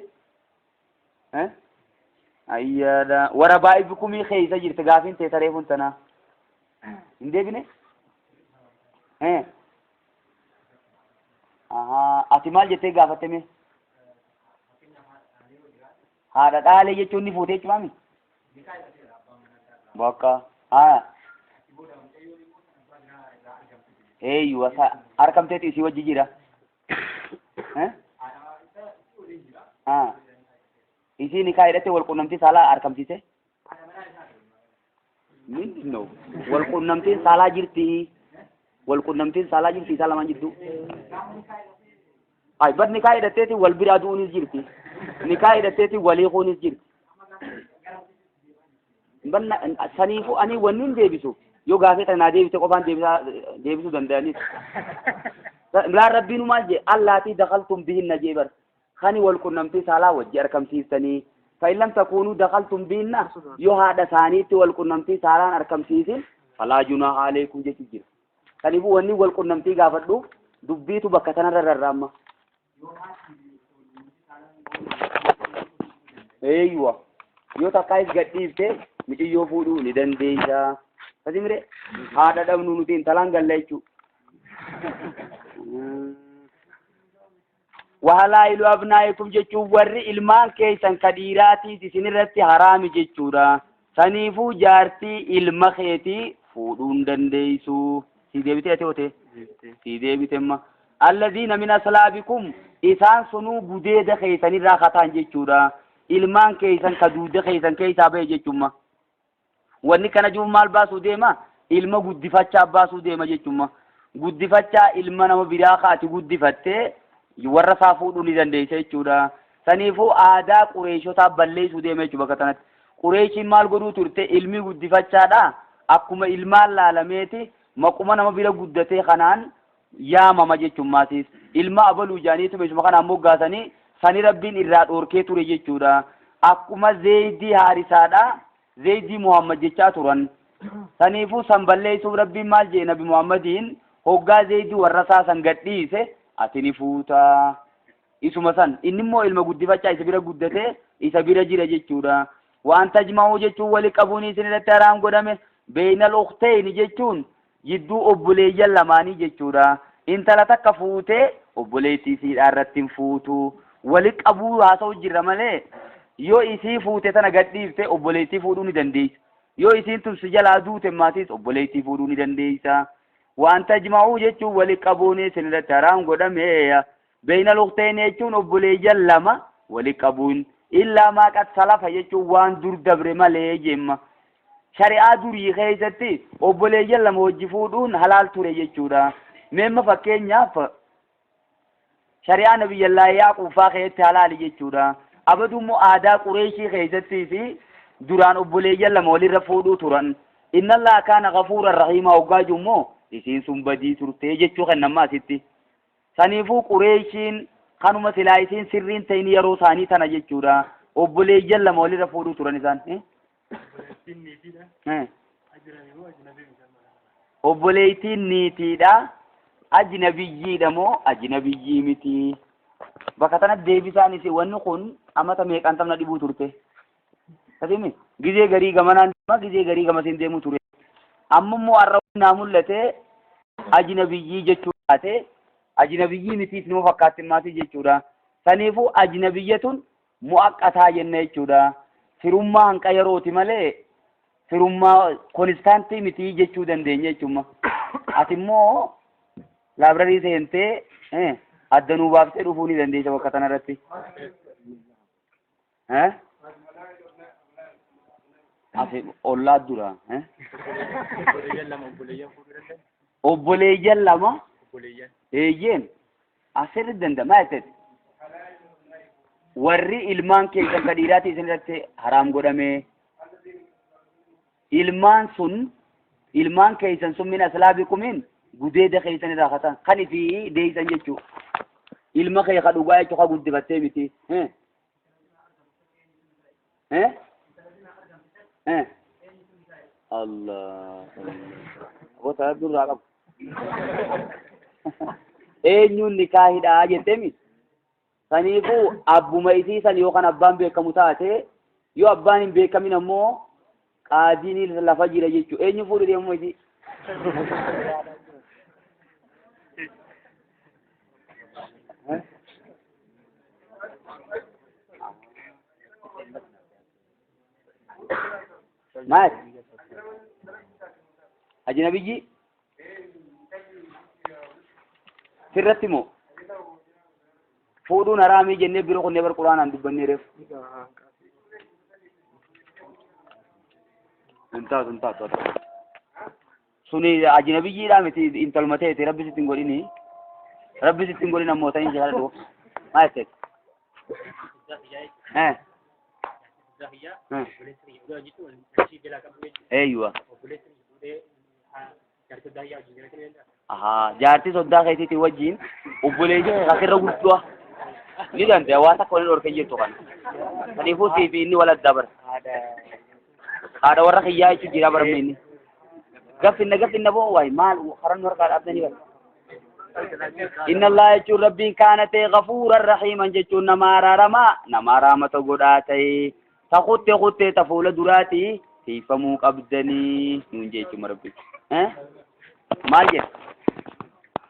ها أيادا وربائبكم خيسا جرت غافين تتريفون تنا إندي بني ها أتمال جتي غافتمي haadha dhaalee jechuun ni fuutee jechuudha. Bakka haa eeyyuu asa argamteeti isii wajji jira. Isii nikaa hidhatte walqunnamtii saalaa argamsiise. Mindinoo walqunnamtiin saalaa jirti. Walqunnamtiin saalaa jirti isaa lamaan jirtu. Ay bad nikaa hidhatteeti wal biraa du'uunis jirti. Nikaa hidhatteeti walii kuunis jirti. Banna saniifu ani wanni deebisu yoo gaafee tanaa deebite qofaan deebisuu danda'anis. Laan rabbiinu maal jee allaatii dakaltum bihinna jee bar kani wal qunnamtii saalaa wajji argamsiistanii fa'in lam takuunuu dakaltum bihinna yoo haadha isaaniitti wal qunnamtii saalaan argamsiisin falaa junaaha alaykum jechu jira. Saniifu wanni wal qunnamtii gaafadhuuf dubbiitu bakka tanarra rarraamma. Eeyyuwa yoo takkaayis gadhiifte mixiyyoo fuudhuu ni dandeessa. Kasimire haadha dhabnu nuti intalaan galla jechuudha. Wahalaa'ilu abnaa'ikum jechuun warri ilmaan keessan kadhiiraatiis isinirratti haraami jechuudha. Saniifuu jaartii ilma keetii fuudhuun dandeessu. Si deebitee ati hote? Si deebite amma. Alladhiina min aslaabikum isaan sunuu gudeeda keessanirraa kataan jechuudha. Ilmaan keessan ka duuda keessan keessaa bahe jechuudha. Wanni kana jiru maal baasuu deema? Ilma guddifachaa baasuu deema jechuudha. Guddifachaa ilma nama biraa kaati guddifattee warra isaa fuudhuu ni dandeessa jechuudha. Saniifuu aadaa qureeshotaa balleessuu deema jechuudha bakka kanatti. Qureeshiin maal godhuu turte ilmi guddifachaadha. Akkuma ilmaan laalameeti maquma nama bira guddatee kanaan yaamama jechummaatis. Ilma abaluu jaaniitu beeshuma kanaan moggaasanii sani rabbiin irraa dhoorkee ture jechuudha. Akkuma Zeeyidii Haarisaadha. Zeeyidii Muhammad jechaa turan. Saniifuu san balleessuuf rabbiin maal jee Nabi Muhammadiin hoggaa Zeeyidii warra isaa san gadhiise ati ni fuuta. Isuma san inni immoo ilma guddifachaa isa bira guddatee isa bira jira jechuudha. Waan tajma'uu jechuun wali qabuun isin irratti haraam godhame beeynal ukhtayn jechuun jidduu obboleeyyan lamaanii jechuudha. Intala takka fuutee obboleettii isiidhaa irratti hin fuutu. Wali qabuu haasa'u jirra malee yoo isii fuute tana gadhiifte obboleettii fuudhuu ni dandeessa. Yoo isiin tun si jalaa duute maatis obboleettii fuudhuu ni dandeessa. Waan tajma'uu jechuun wali qabuun isin irratti haraam godhame beeynal ukhtayn jechuun obboleeyyan lama wali qabuun illaa maa qad salafa jechuun waan dur dabre malee jemma. Shari'aa durii keessatti obboleeyyan lama wajji fuudhuun halaal ture jechuudha. Meemma fakkeenyaaf shari'aa nabiyyallaa Yaaquufaa keessatti halaali jechuudha. Abadummoo aadaa Qureeshii keessattii fi duraan obboleeyyan lama walirra fuudhuu turan. Innallaa kaana ghafuuran rahiimaa hoggaa jummoo isiin sun badii turtee jechuu kan nama asitti saniifuu qureeshiin kanuma silaa isiin sirriin ta'in yeroo isaanii tana jechuudha obboleeyyan lama walirra fuudhuu turan isaan obboleeytiin niitiidha ajnabiyyiidha moo ajnabiyyii miti bakka tanatti deebisaan isi wanni kun amata meeqaan tamna dhibuu turte kasimi gizee garii gamanaan deema gizee garii gamasiin deemuu ture ammammoo arrabni naa mul'ate ajnabiyyii jechuu taate ajnabiyyii mitiis nima fakkaattin maatii jechuudha saniifuu ajnabiyyatun mu'aqqataa jenna jechuudha firummaa hanqa yerooti malee firummaa konistaantii mitii jechuu dandeenya jechuudha ati immoo laabrarii seentee addanuu baaftee dhufuu ni dandeessa bakka tanarratti ati ollaa dura obboleeyyan lama eeyyeen asirri dandamaa jettee warri ilmaan keessan ka dhiiraati isin irratti haraam godhamee ilmaan keessan sun min aslaabiikumiin gudeeda keessan irraa katan kan ifi deeysan jechuu ilma kee ka dhugaa jechuu ka guddifattee miti Allah goota durraa qabu eenyuun nikaahidha jettemi saniifuu abbuma isiisan yookaan abbaan beekamu taate yoo abbaan hin beekamin ammoo qaadiin lafa jira jechuu eenyu fuudhu deemuu isii maal ajnabiyyi sirratti moo fuudhuun haraamii jennee biroo qonnee bar quraanaan dubbannee reef hintaatu suni ajnabiyyiidhaa miti intalma ta'eeti rabbi sitti hin godhin ammoo ta'in jala dhuuf maal ta'e eeyyuwa jaartii soddaa keetiitii wajjiin obboleeyyan kakirra guddaa ni danda'e waan takka waliin dhorkee jettu kana saniifuu siifi inni wal addaa bara haadha warra kiyyaa jechuun jira bara inni gaffinna boo waay maal karan warra dhaabdanii bara inna allah jechuun rabbiin kaana ta'e gafuuran rahiiman jechuun nama araaramaa nama araamata godhaa ta'e ta kuttee ta fuula duraati hiifamuu qabdanii nuun jechuun rabbi maal jedha